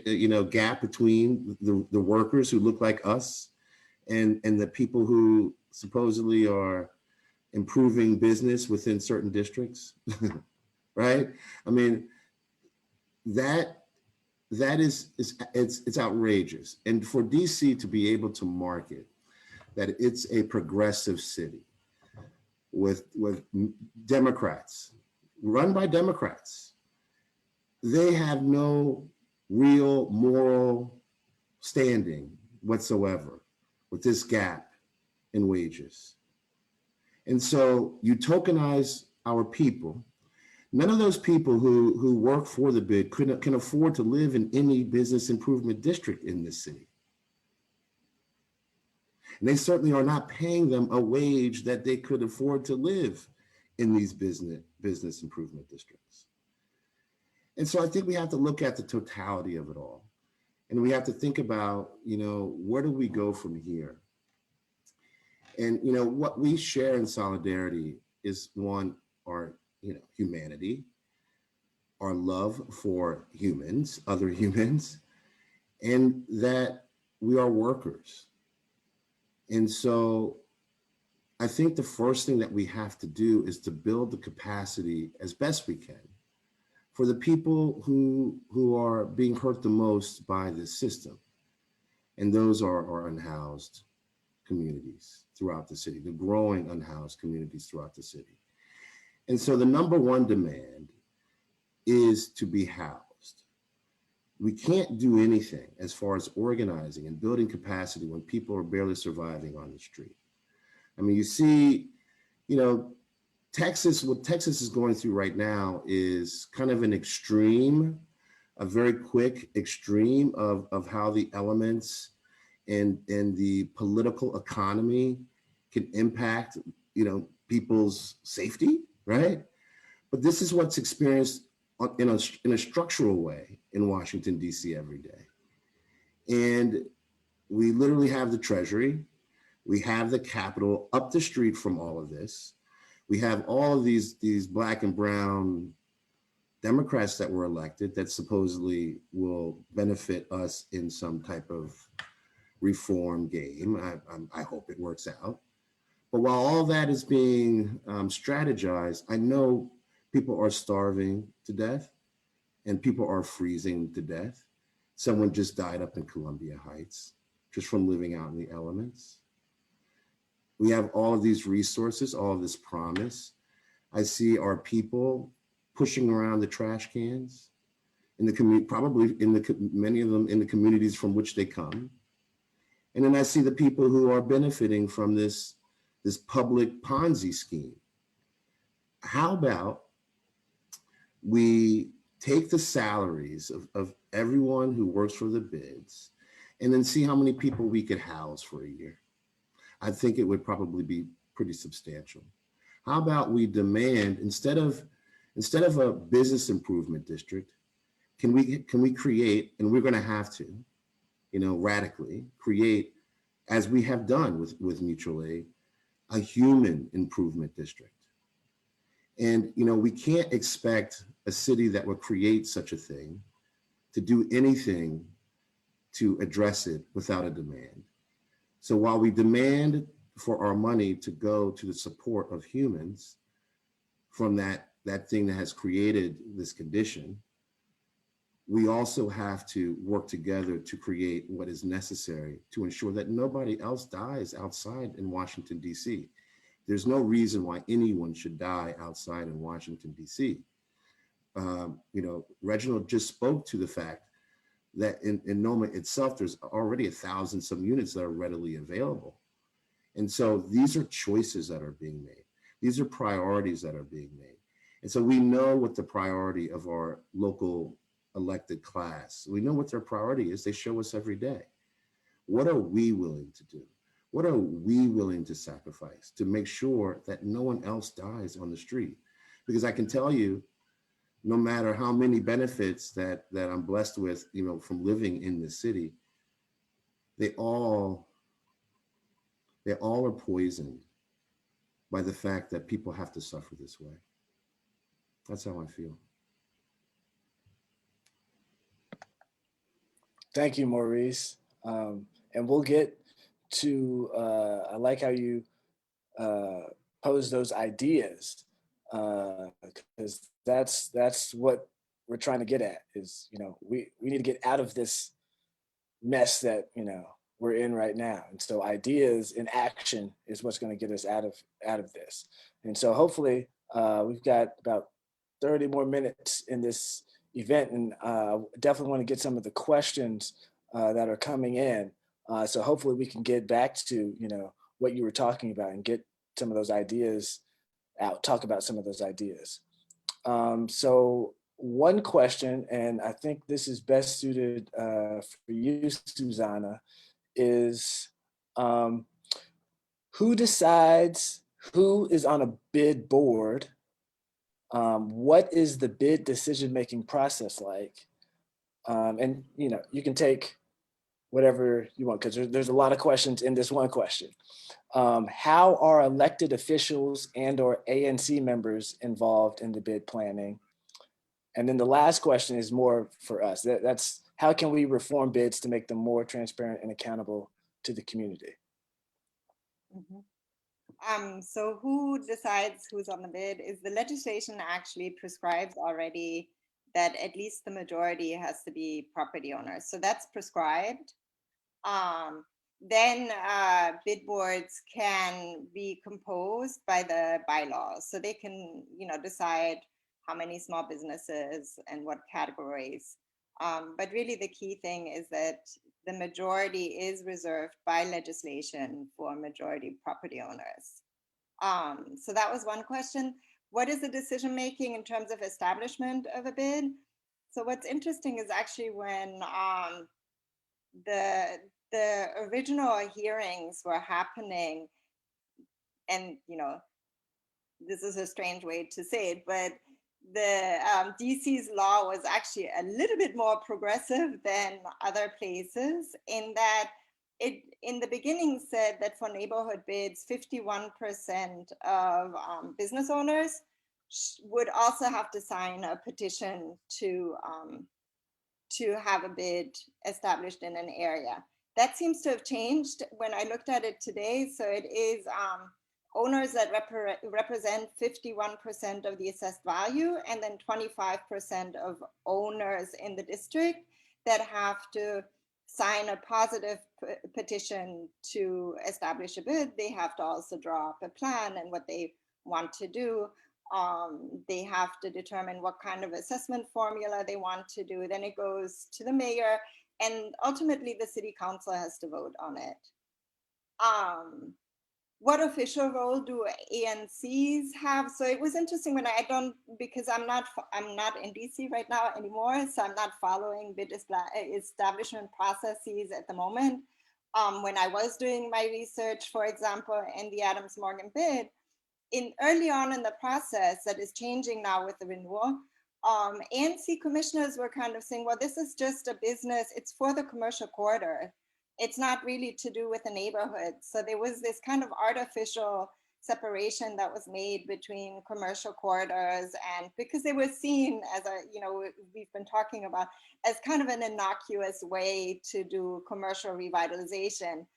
gap between the workers who look like us and the people who supposedly are improving business within certain districts? Right? I mean, that is it's outrageous. And for DC to be able to market that it's a progressive city with Democrats, run by Democrats, they have no real moral standing whatsoever with this gap in wages. And so you tokenize our people. None of those people who work for the BID can afford to live in any business improvement district in this city. And they certainly are not paying them a wage that they could afford to live in these business improvement districts. And so I think we have to look at the totality of it all. And we have to think about, where do we go from here? And, what we share in solidarity is one, our, humanity, our love for humans, other humans, and that we are workers. And so I think the first thing that we have to do is to build the capacity as best we can for the people who are being hurt the most by this system. And those are our unhoused communities throughout the city, the growing unhoused communities throughout the city. And so the number one demand is to be housed. We can't do anything as far as organizing and building capacity when people are barely surviving on the street. I mean, you see, Texas, what Texas is going through right now is kind of an extreme, a very quick extreme of how the elements and the political economy can impact, people's safety, right? But this is what's experienced in a structural way in Washington, D.C. every day. And we literally have the Treasury, we have the Capitol up the street from all of this. We have all of these Black and brown Democrats that were elected that supposedly will benefit us in some type of reform game. I hope it works out. But while all that is being strategized, I know people are starving to death and people are freezing to death. Someone just died up in Columbia Heights just from living out in the elements. We have all of these resources, all of this promise. I see our people pushing around the trash cans in the community, probably many of them in the communities from which they come. And then I see the people who are benefiting from this public Ponzi scheme. How about we take the salaries of everyone who works for the BIDS and then see how many people we could house for a year? I think it would probably be pretty substantial. How about we demand, instead of a business improvement district, can we create, and we're going to have to, radically create, as we have done with mutual aid, a human improvement district. And we can't expect a city that would create such a thing to do anything to address it without a demand. So while we demand for our money to go to the support of humans from that thing that has created this condition, we also have to work together to create what is necessary to ensure that nobody else dies outside in Washington, D.C. There's no reason why anyone should die outside in Washington, D.C. Reginald just spoke to the fact that in NOMA itself, there's already 1,000 some units that are readily available. And so these are choices that are being made. These are priorities that are being made. And so we know what the priority of our local elected class, we know what their priority is. They show us every day. What are we willing to do? What are we willing to sacrifice to make sure that no one else dies on the street? Because I can tell you, no matter how many benefits that I'm blessed with, from living in the city, they all are poisoned by the fact that people have to suffer this way. That's how I feel. Thank you, Maurice. And we'll get to, I like how you pose those ideas, because that's what we're trying to get at is, we need to get out of this mess that, we're in right now. And so ideas in action is what's going to get us out of this. And so hopefully we've got about 30 more minutes in this event, and definitely want to get some of the questions that are coming in. So hopefully we can get back to, what you were talking about and get some of those ideas out, talk about some of those ideas. So one question, and I think this is best suited for you, Susanna, is who decides who is on a bid board? What is the bid decision-making process like? And you can take whatever you want, because there's a lot of questions in this one question. How are elected officials and or ANC members involved in the bid planning? And then the last question is more for us. That's how can we reform bids to make them more transparent and accountable to the community? So who decides who's on the bid is the legislation actually prescribes already that at least the majority has to be property owners. So that's prescribed. Then bid boards can be composed by the bylaws. So they can, decide how many small businesses and what categories. But really the key thing is that the majority is reserved by legislation for majority property owners. So that was one question. What is the decision making in terms of establishment of a bid? So what's interesting is actually when the original hearings were happening, and this is a strange way to say it, but the DC's law was actually a little bit more progressive than other places, in that it in the beginning said that for neighborhood bids, 51% of business owners would also have to sign a petition to have a bid established in an area. That seems to have changed when I looked at it today. So it is owners that represent 51% of the assessed value, and then 25% of owners in the district that have to sign a positive petition to establish a bid. They have to also draw up a plan and what they want to do. They have to determine what kind of assessment formula they want to do. Then it goes to the mayor, and ultimately the city council has to vote on it. What official role do ANCs have? So it was interesting when because I'm not in DC right now anymore, so I'm not following bid establishment processes at the moment. When I was doing my research, for example, in the Adams Morgan bid, early on in the process that is changing now with the renewal, ANC commissioners were kind of saying, well, this is just a business, it's for the commercial corridor. It's not really to do with the neighborhood. So there was this kind of artificial separation that was made between commercial corridors, and because they were seen as we've been talking about, as kind of an innocuous way to do commercial revitalization.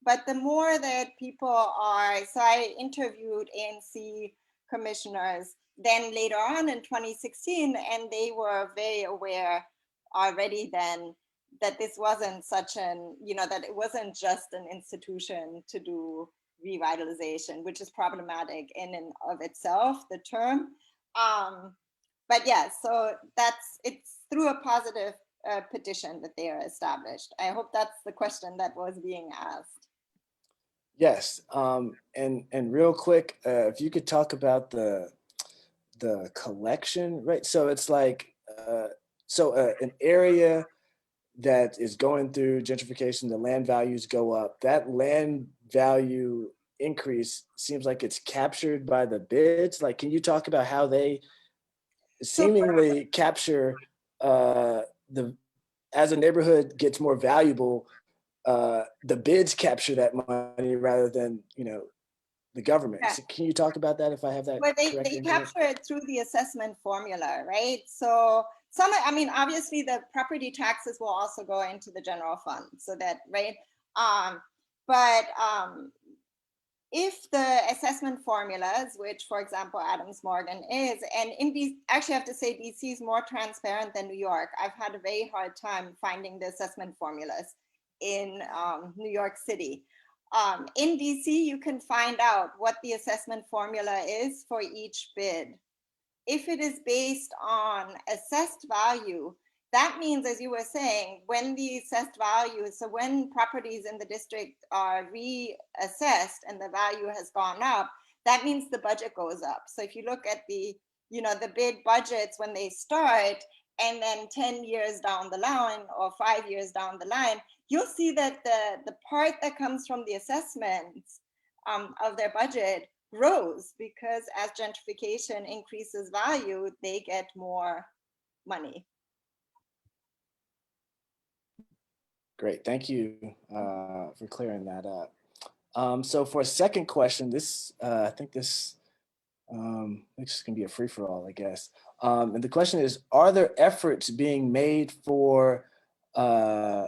But the more that people so I interviewed ANC commissioners then later on in 2016, and they were very aware already then that this wasn't that it wasn't just an institution to do revitalization, which is problematic in and of itself, the term. But yeah, so it's through a positive petition that they are established. I hope that's the question that was being asked. Yes, and real quick, if you could talk about the collection, right? So it's like an area that is going through gentrification, the land values go up. That land value increase seems like it's captured by the bids. Like, can you talk about how they seemingly capture as a neighborhood gets more valuable, the bids capture that money rather than the government. Yeah. So can you talk about that if I have that Well, they correctly? capture it through the assessment formula, right? So obviously the property taxes will also go into the general fund, so that, right? If the assessment formulas, which for example, Adams Morgan is, and actually I have to say DC is more transparent than New York. I've had a very hard time finding the assessment formulas in New York City. In DC, you can find out what the assessment formula is for each bid. If it is based on assessed value, that means, as you were saying, when the assessed value, so when properties in the district are reassessed and the value has gone up, that means the budget goes up. So if you look at the bid budgets when they start, and then 10 years down the line or 5 years down the line, you'll see that the part that comes from the assessments of their budget grows, because as gentrification increases value, they get more money. Great, thank you for clearing that up. So for a second question, I think this can be a free-for-all, I guess. And the question is, are there efforts being made for a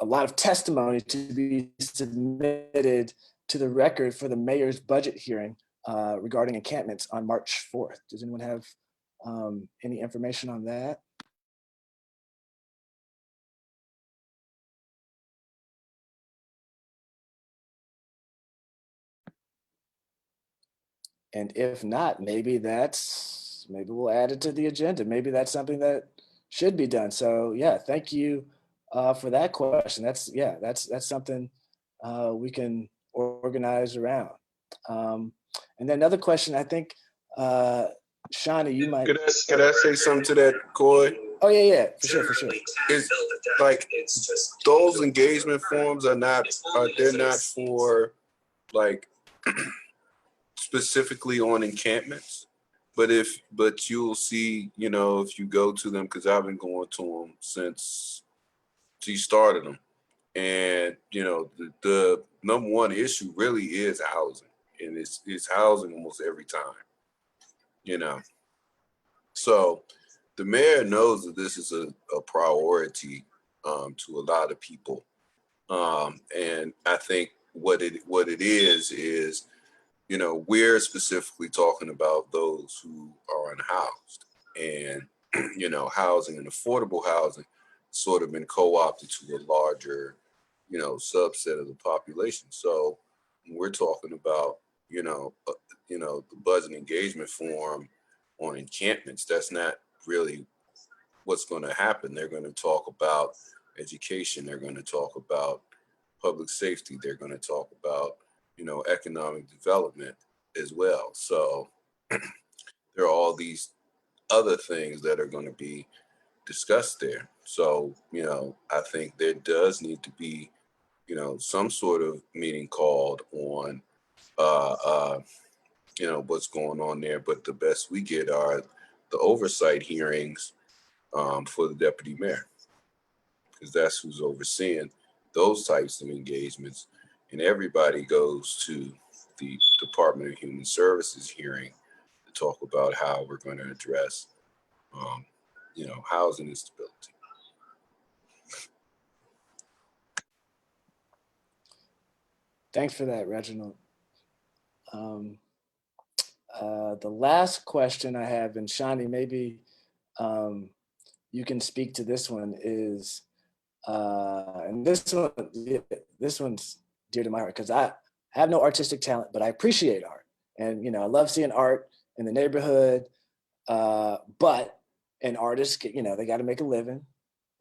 lot of testimony to be submitted to the record for the mayor's budget hearing regarding encampments on March 4th? Does anyone have any information on that? And if not, maybe we'll add it to the agenda. Maybe that's something that should be done. So yeah, thank you for that question. That's something we can organize around. And then another question, I think, Shawnee, you might. Could I say something to that, Coy? Oh yeah, for sure. It's like those engagement forms they're not for like specifically on encampments, but you'll see, if you go to them, because I've been going to them since she started them, and the number one issue really is housing, and it's housing almost every time, so the mayor knows that this is a priority to a lot of people, and I think what it is we're specifically talking about those who are unhoused, and housing and affordable housing sort of been co-opted to a larger subset of the population. So when we're talking about the budget engagement forum on encampments, that's not really what's going to happen. They're going to talk about education, they're going to talk about public safety, they're going to talk about economic development as well. So there are all these other things that are going to be discussed there. So, I think there does need to be, some sort of meeting called on, what's going on there. But the best we get are the oversight hearings for the deputy mayor, because that's who's overseeing those types of engagements. And everybody goes to the Department of Human Services hearing to talk about how we're going to address, housing instability. Thanks for that, Reginald. The last question I have, and Shawnee, maybe you can speak to this one, is, and this one's dear to my heart, because I have no artistic talent, but I appreciate art. And, I love seeing art in the neighborhood, but an artist, they got to make a living.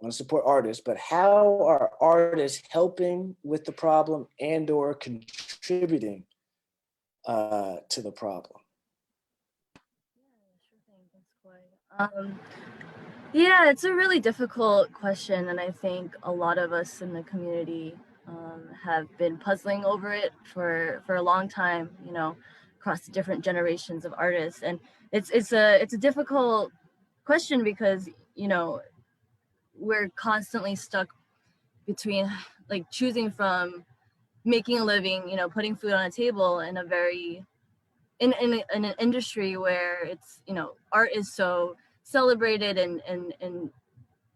I want to support artists, but how are artists helping with the problem and or contributing to the problem? Yeah, it's a really difficult question, and I think a lot of us in the community have been puzzling over it for a long time, across the different generations of artists. And it's a difficult question because, we're constantly stuck between like choosing from making a living, putting food on a table in a very in an industry where it's, art is so celebrated and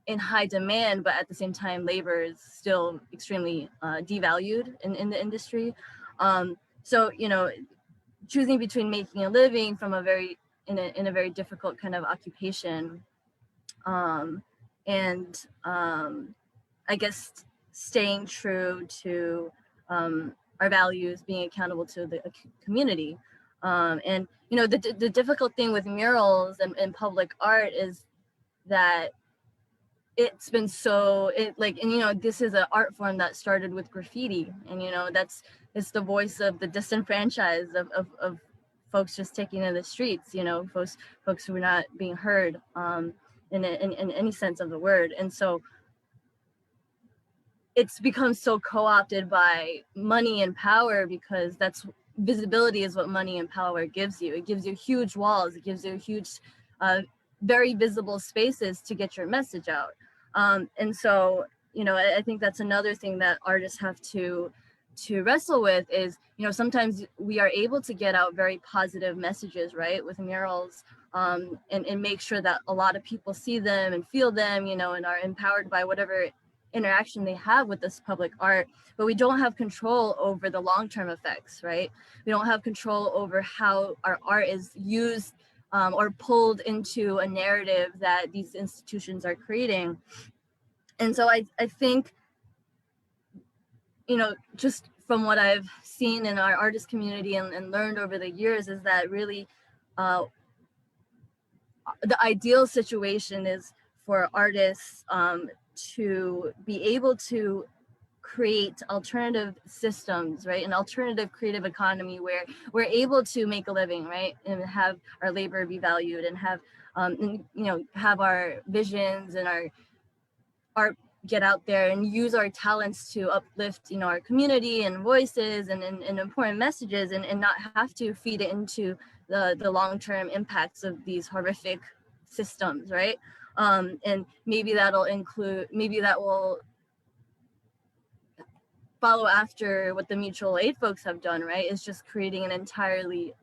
in high demand, but at the same time labor is still extremely devalued in the industry. So choosing between making a living from a very in a very difficult kind of occupation, and I guess staying true to our values, being accountable to the community. And the difficult thing with murals and public art is that it's been this is an art form that started with graffiti, and it's the voice of the disenfranchised, of folks just taking to the streets, folks who are not being heard in any sense of the word. And so it's become so co-opted by money and power, because that's visibility is what money and power gives you. It gives you huge walls. It gives you huge, very visible spaces to get your message out. And so, you know, I think that's another thing that artists have to wrestle with is, you know, sometimes we are able to get out very positive messages, right, with murals, and make sure that a lot of people see them and feel them, you know, and are empowered by whatever interaction they have with this public art. But we don't have control over the long-term effects, right? We don't have control over how our art is used or pulled into a narrative that these institutions are creating. And so I think, you know, just from what I've seen in our artist community and learned over the years is that really the ideal situation is for artists to be able to create alternative systems, right? An alternative creative economy where we're able to make a living, right? And have our labor be valued and have, and, you know, have our visions and our art get out there and use our talents to uplift, you know, our community and voices and important messages, and not have to feed it into the long-term impacts of these horrific systems, right? And maybe that'll include, maybe that will follow after what the mutual aid folks have done, right? Is just creating an entirely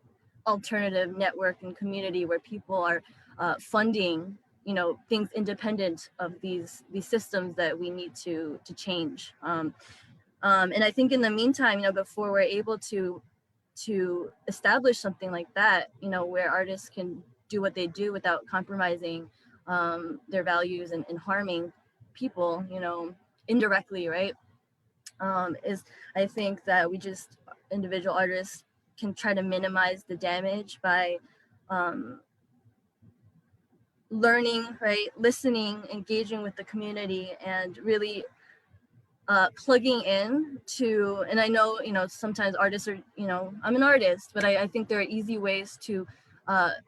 alternative network and community where people are funding, you know, things independent of these systems that we need to change. And I think in the meantime, you know, before we're able to establish something like that, you know, where artists can do what they do without compromising their values and harming people, you know, indirectly, right? Is I think that we just, individual artists can try to minimize the damage by learning, right, listening, engaging with the community, and really plugging in to, and I know, you know, sometimes artists are, you know, I'm an artist, but I think there are easy ways to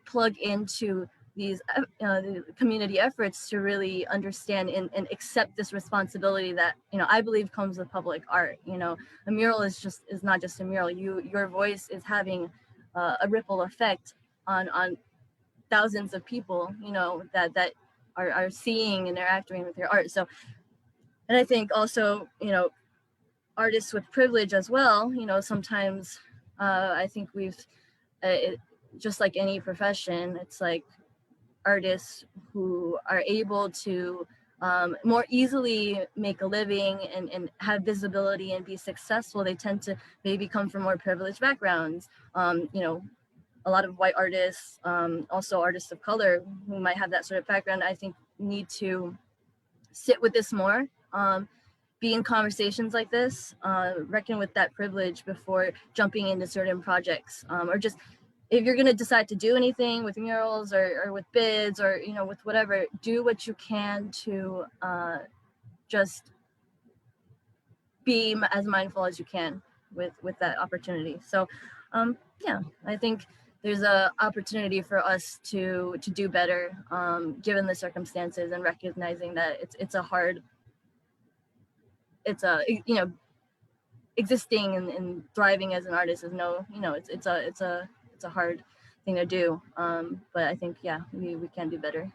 plug into these community efforts to really understand and accept this responsibility that, you know, I believe comes with public art. You know, a mural is not just a mural. Your voice is having a ripple effect on thousands of people, you know, that are seeing and interacting with your art. So, and I think also, you know, artists with privilege as well, you know, sometimes I think just like any profession, it's like artists who are able to more easily make a living and have visibility and be successful, they tend to maybe come from more privileged backgrounds. You know, a lot of white artists, also artists of color who might have that sort of background, I think need to sit with this more, be in conversations like this, reckon with that privilege before jumping into certain projects, or just, if you're going to decide to do anything with murals or with BIDS or, you know, with whatever, do what you can to just be as mindful as you can with that opportunity. So yeah, I think there's a opportunity for us to do better given the circumstances, and recognizing that it's a hard, you know, existing and thriving as an artist is no, you know, it's a hard thing to do. But I think, yeah, we can do better.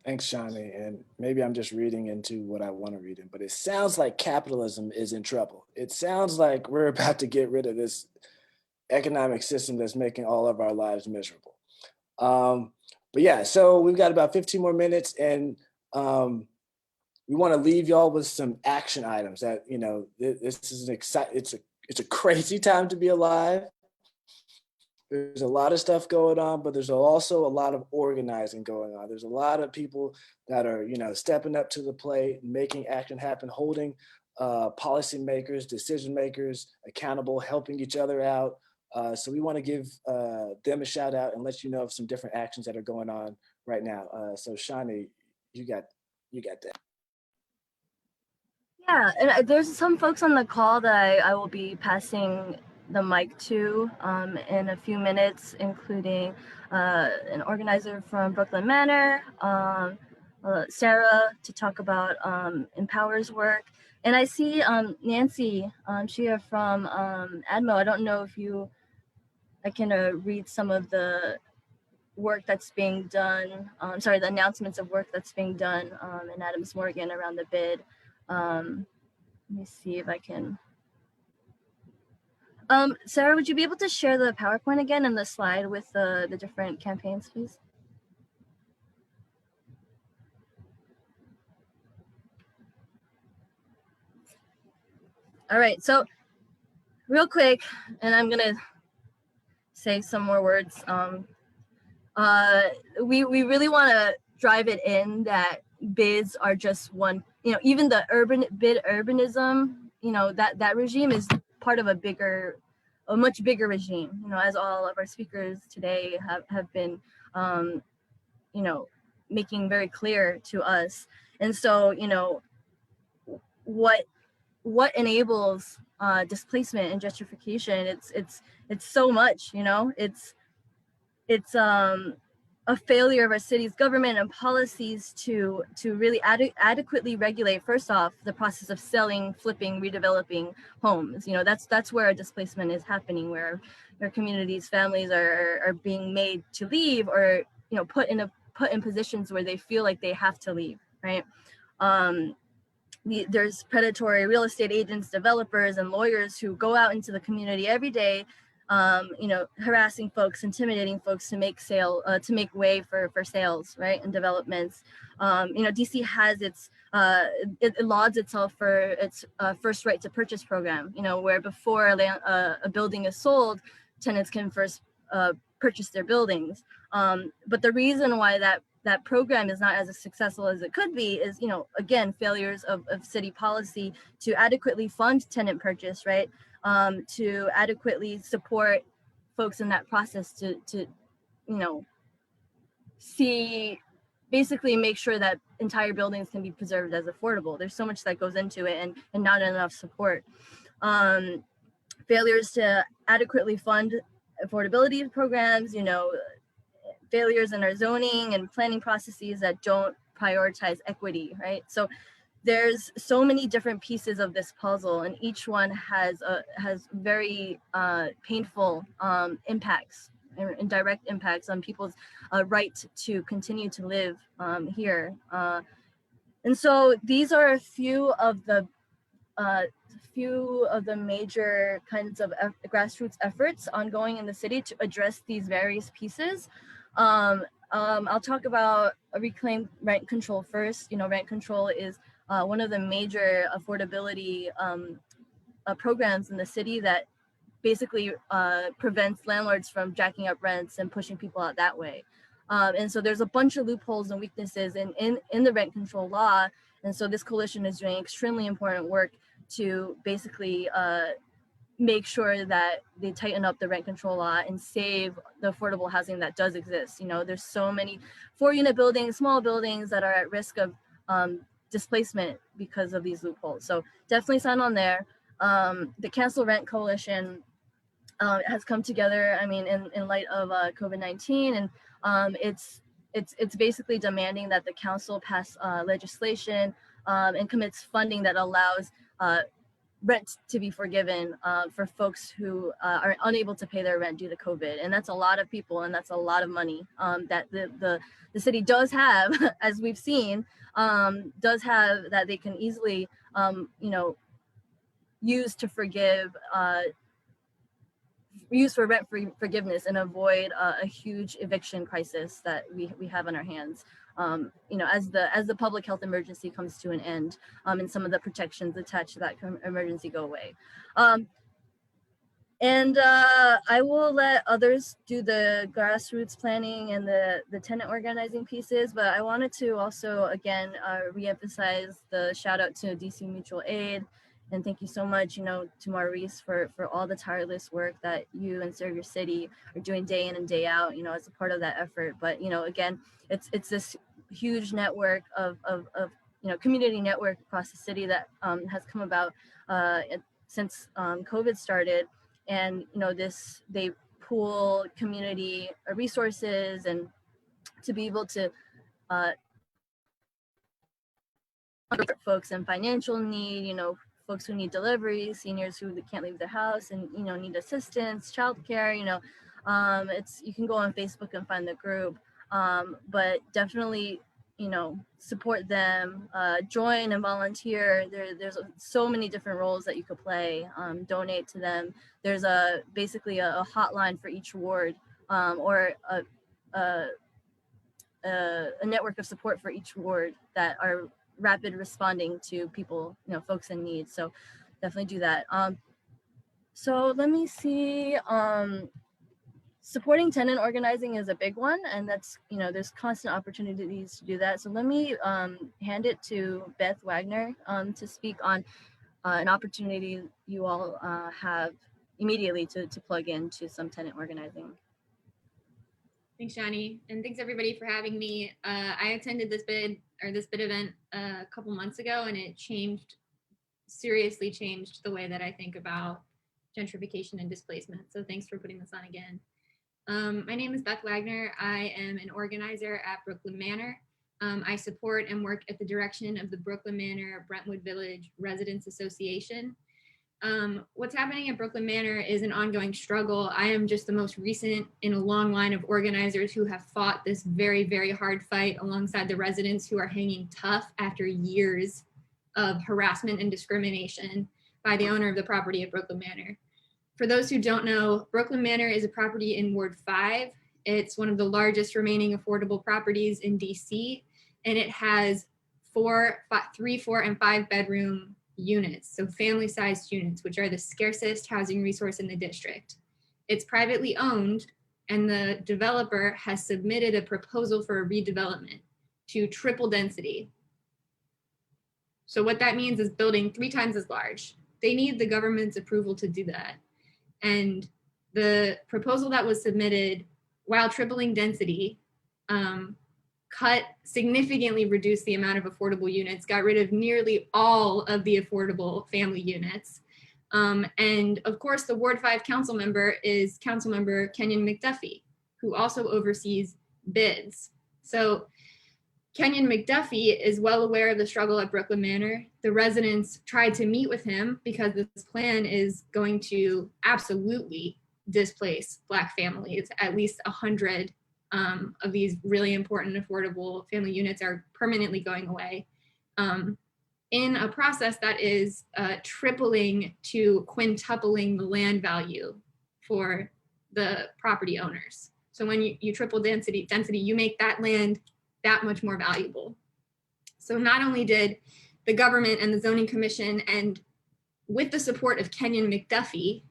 Thanks, Shani. And maybe I'm just reading into what I want to read in, but it sounds like capitalism is in trouble. It sounds like we're about to get rid of this economic system that's making all of our lives miserable. But yeah, so we've got about 15 more minutes, and we want to leave y'all with some action items that, you know, this is it's a crazy time to be alive. There's a lot of stuff going on, but there's also a lot of organizing going on. There's a lot of people that are, you know, stepping up to the plate, making action happen, holding policymakers, decision makers accountable, helping each other out. So we want to give them a shout out and let you know of some different actions that are going on right now. So Shani, you got that. Yeah, and there's some folks on the call that I will be passing the mic to in a few minutes, including an organizer from Brooklyn Manor, Sarah, to talk about Empower's work. And I see Nancy Shia from ADMO. I don't know if I can read some of the work that's being done, the announcements of work that's being done in Adams Morgan around the bid. Let me see if I can. Sarah, would you be able to share the PowerPoint again and the slide with the different campaigns, please? All right, so real quick, and I'm gonna say some more words. We really want to drive it in that bids are just one, even the urbanism, that regime is part of a much bigger regime, as all of our speakers today have been, making very clear to us. And so, what enables displacement and gentrification? It's so much, it's a failure of our city's government and policies to really adequately regulate, first off, the process of selling, flipping, redeveloping homes. That's where our displacement is happening, where our communities, families are being made to leave, or put in positions where they feel like they have to leave, right? There's predatory real estate agents, developers, and lawyers who go out into the community every day, harassing folks, intimidating folks to make way for sales, right, and developments. DC has it lauds itself for its first right to purchase program, where before a building is sold, tenants can first purchase their buildings. But the reason why that program is not as successful as it could be is, again, failures of city policy to adequately fund tenant purchase, right? To adequately support folks in that process to basically make sure that entire buildings can be preserved as affordable. There's so much that goes into it and not enough support. Failures to adequately fund affordability programs, failures in our zoning and planning processes that don't prioritize equity, right? So there's so many different pieces of this puzzle, and each one has very painful impacts and direct impacts on people's right to continue to live here. And so these are a few of the major kinds of grassroots efforts ongoing in the city to address these various pieces. I'll talk about reclaimed rent control first. Rent control is one of the major affordability programs in the city that basically prevents landlords from jacking up rents and pushing people out that way. And so there's a bunch of loopholes and weaknesses in the rent control law. And so this coalition is doing extremely important work to basically make sure that they tighten up the rent control law and save the affordable housing that does exist. There's so many 4-unit buildings, small buildings that are at risk of displacement because of these loopholes. So definitely sign on there. The Cancel Rent Coalition has come together, in light of COVID-19, and it's basically demanding that the council pass legislation and commits funding that allows rent to be forgiven for folks who are unable to pay their rent due to COVID. And that's a lot of people, and that's a lot of money that the city does have, as we've seen, does have, that they can easily, use to use for rent forgiveness and avoid a huge eviction crisis that we have on our hands. As the public health emergency comes to an end, and some of the protections attached to that emergency go away. And I will let others do the grassroots planning and the tenant organizing pieces, but I wanted to also, again, reemphasize the shout out to DC Mutual Aid. And thank you so much, to Maurice for all the tireless work that you and Serve Your City are doing day in and day out, as a part of that effort. But, again, it's this huge network of community network across the city that has come about since COVID started. And, they pool community resources and to be able to folks in financial need, folks who need deliveries, seniors who can't leave their house and, need assistance, childcare, You can go on Facebook and find the group, but definitely, you know, support them, join and volunteer. There's so many different roles that you could play. Donate to them. There's basically a hotline for each ward, or a network of support for each ward that are rapid responding to people, you know, folks in need. So definitely do that. So let me see. Supporting tenant organizing is a big one, and that's, you know, there's constant opportunities to do that. So let me hand it to Beth Wagner to speak on an opportunity you all have immediately to plug into some tenant organizing. Thanks, Shani, and thanks everybody for having me. I attended this BID event a couple months ago, and it seriously changed the way that I think about gentrification and displacement. So thanks for putting this on again. My name is Beth Wagner. I am an organizer at Brooklyn Manor. I support and work at the direction of the Brooklyn Manor Brentwood Village Residents Association. What's happening at Brooklyn Manor is an ongoing struggle. I am just the most recent in a long line of organizers who have fought this very, very hard fight alongside the residents who are hanging tough after years of harassment and discrimination by the owner of the property at Brooklyn Manor. For those who don't know, Brooklyn Manor is a property in Ward 5. It's one of the largest remaining affordable properties in DC, and it has 3, 4, and 5 bedroom units, so family-sized units, which are the scarcest housing resource in the district. It's privately owned, and the developer has submitted a proposal for a redevelopment to triple density. So what that means is building 3 times as large. They need the government's approval to do that. And the proposal that was submitted, while tripling density, significantly reduced the amount of affordable units, got rid of nearly all of the affordable family units. And of course, the Ward 5 council member is Councilmember Kenyon McDuffie, who also oversees BIDS. So Kenyon McDuffie is well aware of the struggle at Brooklyn Manor. The residents tried to meet with him because this plan is going to absolutely displace Black families. At least 100 of these really important affordable family units are permanently going away in a process that is tripling to quintupling the land value for the property owners. So when you triple density, you make that land that much more valuable. So not only did the government and the zoning commission, and with the support of Kenyon McDuffie,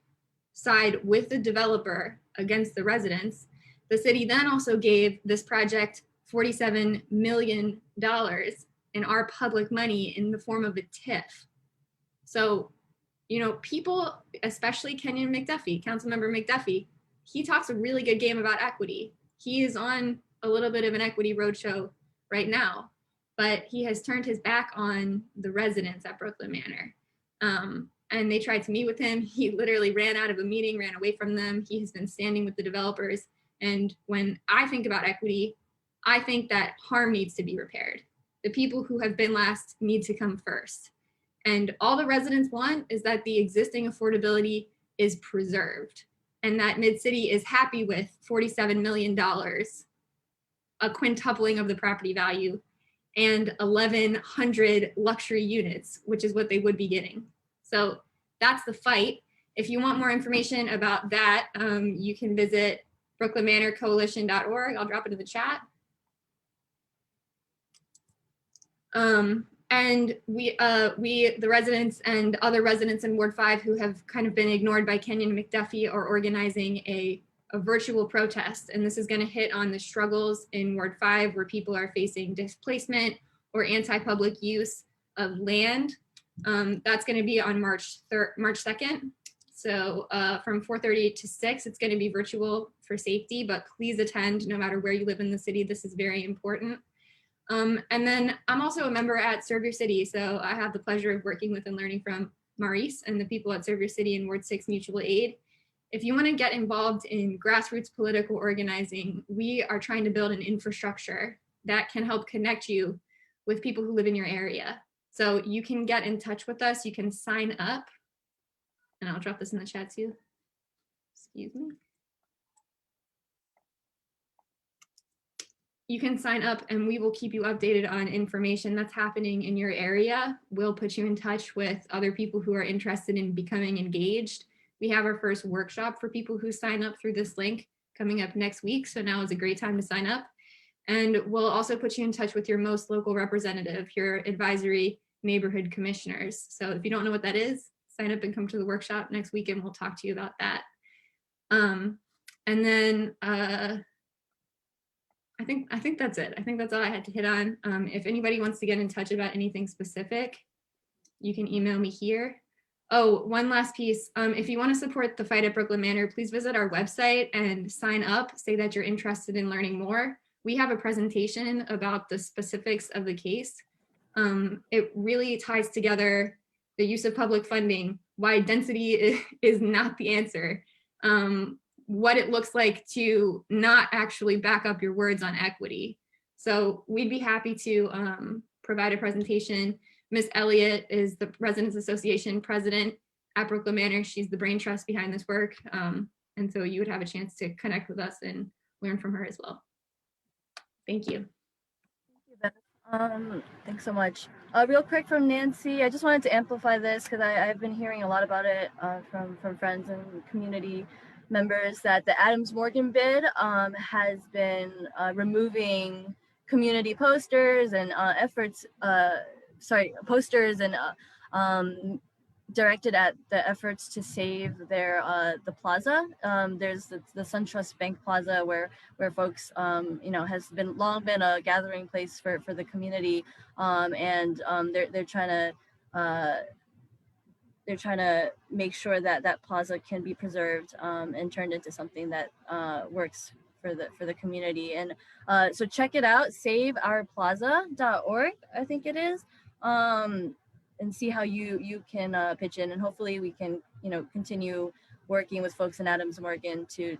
side with the developer against the residents, the city then also gave this project $47 million in our public money in the form of a TIF. So, you know, people, especially Kenyon McDuffie, Councilmember McDuffie, he talks a really good game about equity. He is on a little bit of an equity roadshow right now, but he has turned his back on the residents at Brooklyn Manor. And they tried to meet with him. He literally ran out of a meeting, ran away from them. He has been standing with the developers. And when I think about equity, I think that harm needs to be repaired. The people who have been last need to come first. And all the residents want is that the existing affordability is preserved, and that Mid-City is happy with $47 million, a quintupling of the property value, and 1,100 luxury units, which is what they would be getting. So that's the fight. If you want more information about that, you can visit brooklynmanorcoalition.org. I'll drop it in the chat. And we, the residents and other residents in Ward 5 who have kind of been ignored by Kenyon McDuffie are organizing a virtual protest. And this is going to hit on the struggles in Ward 5 where people are facing displacement or anti-public use of land. That's going to be on March 2nd. So from 4:30 to 6, it's going to be virtual for safety, but please attend no matter where you live in the city. This is very important. And then I'm also a member at Serve Your City. So I have the pleasure of working with and learning from Maurice and the people at Serve Your City and Ward 6 Mutual Aid. If you want to get involved in grassroots political organizing, we are trying to build an infrastructure that can help connect you with people who live in your area. So you can get in touch with us. You can sign up, and I'll drop this in the chat too. Excuse me. you can sign up and we will keep you updated on information that's happening in your area. We'll put you in touch with other people who are interested in becoming engaged. We have our first workshop for people who sign up through this link coming up next week. So now is a great time to sign up. And we'll also put you in touch with your most local representative, your advisory neighborhood commissioners. So if you don't know what that is, sign up and come to the workshop next week and we'll talk to you about that. And then I think that's it. I think that's all I had to hit on. If anybody wants to get in touch about anything specific, you can email me here. Oh, one last piece. If you want to support the fight at Brooklyn Manor, please visit our website and sign up, say that you're interested in learning more. We have a presentation about the specifics of the case. It really ties together the use of public funding, why density is not the answer, what it looks like to not actually back up your words on equity. So we'd be happy to provide a presentation. Ms. Elliott is the Residents Association president at Brooklyn Manor. She's the brain trust behind this work. And so you would have a chance to connect with us and learn from her as well. Thank you. Thank you, Beth. Thanks so much. Real quick from Nancy, I just wanted to amplify this because I've been hearing a lot about it from friends and community members that the Adams Morgan bid has been removing community posters and posters and directed at the efforts to save their the plaza. There's the SunTrust Bank Plaza where folks has long been a gathering place for the community, and they're trying to make sure that that plaza can be preserved and turned into something that works for the community. And so check it out, saveourplaza.org, I think it is, and see how you can pitch in, and hopefully we can continue working with folks in Adams Morgan to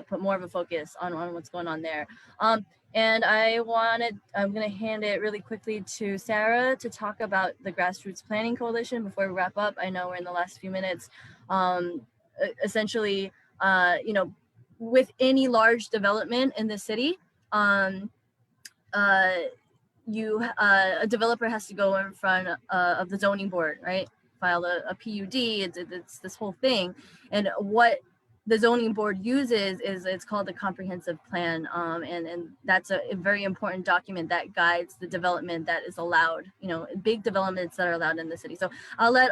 put more of a focus on what's going on there. And I'm going to hand it really quickly to Sarah to talk about the Grassroots Planning Coalition before we wrap up. I know we're in the last few minutes. Essentially, with any large development in the city, a developer has to go in front of the zoning board, right? File a PUD, it's this whole thing. And what the zoning board uses it's called a comprehensive plan. And that's a very important document that guides the development that is allowed, big developments that are allowed in the city. So I'll let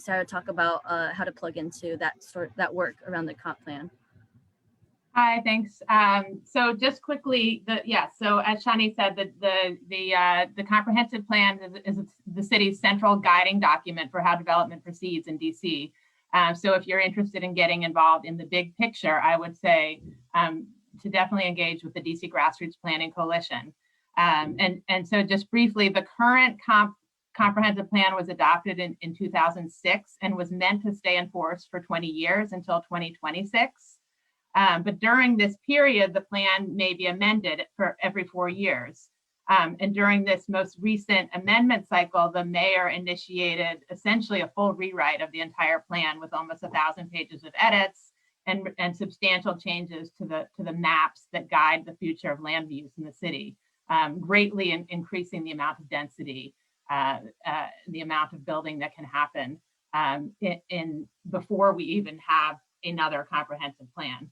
Sarah talk about how to plug into that work around the comp plan. Hi, thanks. So just quickly, so as Shani said, the comprehensive plan is the city's central guiding document for how development proceeds in DC. So if you're interested in getting involved in the big picture, I would say to definitely engage with the DC Grassroots Planning Coalition. And so just briefly, the current comprehensive plan was adopted in 2006 and was meant to stay in force for 20 years until 2026. But during this period, the plan may be amended for every 4 years. And during this most recent amendment cycle, the mayor initiated essentially a full rewrite of the entire plan with almost 1,000 pages of edits and substantial changes to the maps that guide the future of land use in the city, greatly increasing the amount of density, the amount of building that can happen before we even have another comprehensive plan.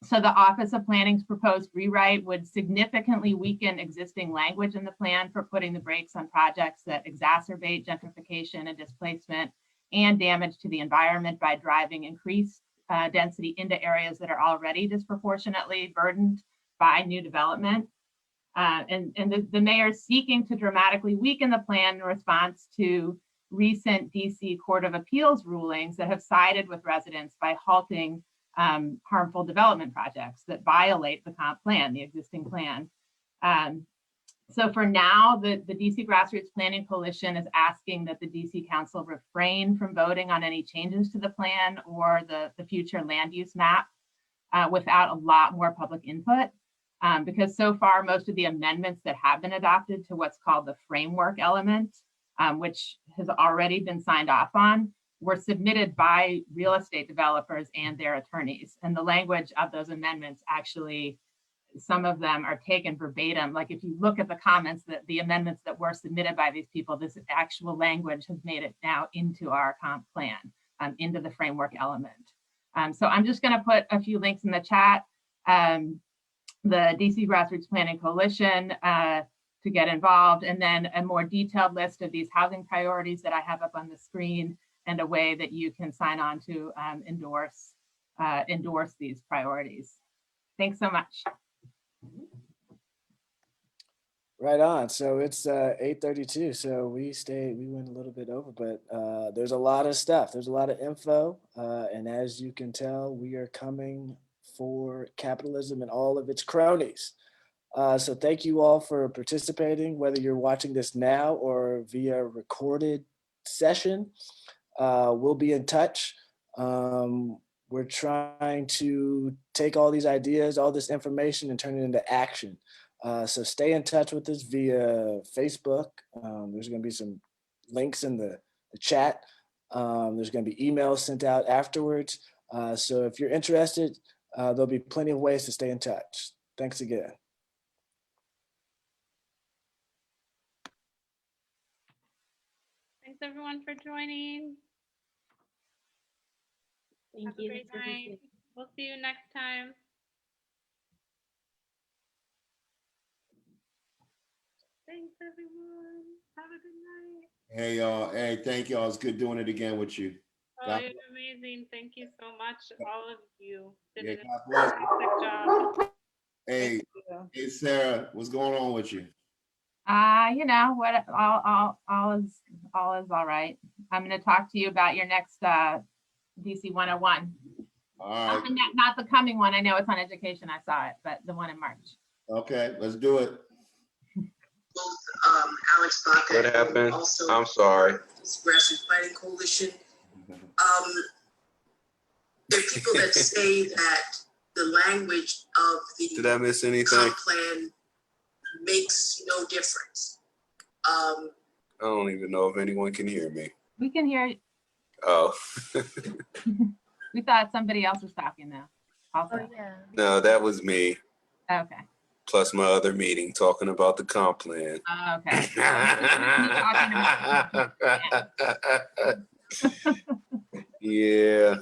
So the Office of Planning's proposed rewrite would significantly weaken existing language in the plan for putting the brakes on projects that exacerbate gentrification and displacement and damage to the environment by driving increased density into areas that are already disproportionately burdened by new development. And the mayor is seeking to dramatically weaken the plan in response to recent DC Court of Appeals rulings that have sided with residents by halting harmful development projects that violate the comp plan, the existing plan. So for now, the DC Grassroots Planning Coalition is asking that the DC Council refrain from voting on any changes to the plan or the future land use map without a lot more public input. Because so far, most of the amendments that have been adopted to what's called the framework element, which has already been signed off on, were submitted by real estate developers and their attorneys. And the language of those amendments actually some of them are taken verbatim. Like if you look at the comments, that the amendments that were submitted by these people, this actual language has made it now into our comp plan, into the framework element. So I'm just going to put a few links in the chat. The DC Grassroots Planning Coalition to get involved, and then a more detailed list of these housing priorities that I have up on the screen, and a way that you can sign on to endorse these priorities. Thanks so much. Right on. So it's 8:32. So we went a little bit over, but there's a lot of stuff. There's a lot of info. And as you can tell, we are coming for capitalism and all of its cronies. So thank you all for participating, whether you're watching this now or via recorded session. We'll be in touch. We're trying to take all these ideas, all this information, and turn it into action. So stay in touch with us via Facebook. There's going to be some links in the chat. There's going to be emails sent out afterwards. So if you're interested, there'll be plenty of ways to stay in touch. Thanks again. Thanks everyone for joining. Have a great night. We'll see you next time. Thanks everyone. Have a good night. Hey y'all. Hey, thank y'all. It's good doing it again with you. Oh, you're amazing. Thank you so much, all of you. Did Yeah, a God bless. fantastic job. Hey, hey Sarah, what's going on with you? You know what? All is all right. I'm going to talk to you about your next DC 101. All right. Not the coming one. I know it's on education. I saw it, but the one in March. Okay, let's do it. Alex Baca. What happened? Also, I'm sorry. Grassroots Planning Coalition. There are people that say that the language of the Did I miss anything? comp plan makes no difference. I don't even know if anyone can hear me. We can hear. Oh. We thought somebody else was talking though. Also. Oh, yeah. No, that was me. Okay. Plus my other meeting talking about the comp plan. Okay. Yeah.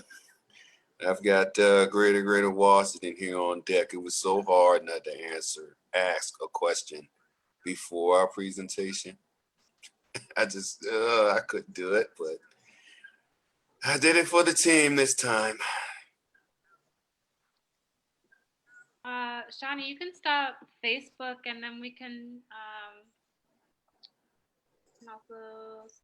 I've got Greater Washington here on deck. It was so hard not to ask a question before our presentation. I couldn't do it, but I did it for the team this time. Shani, you can stop Facebook and then we can also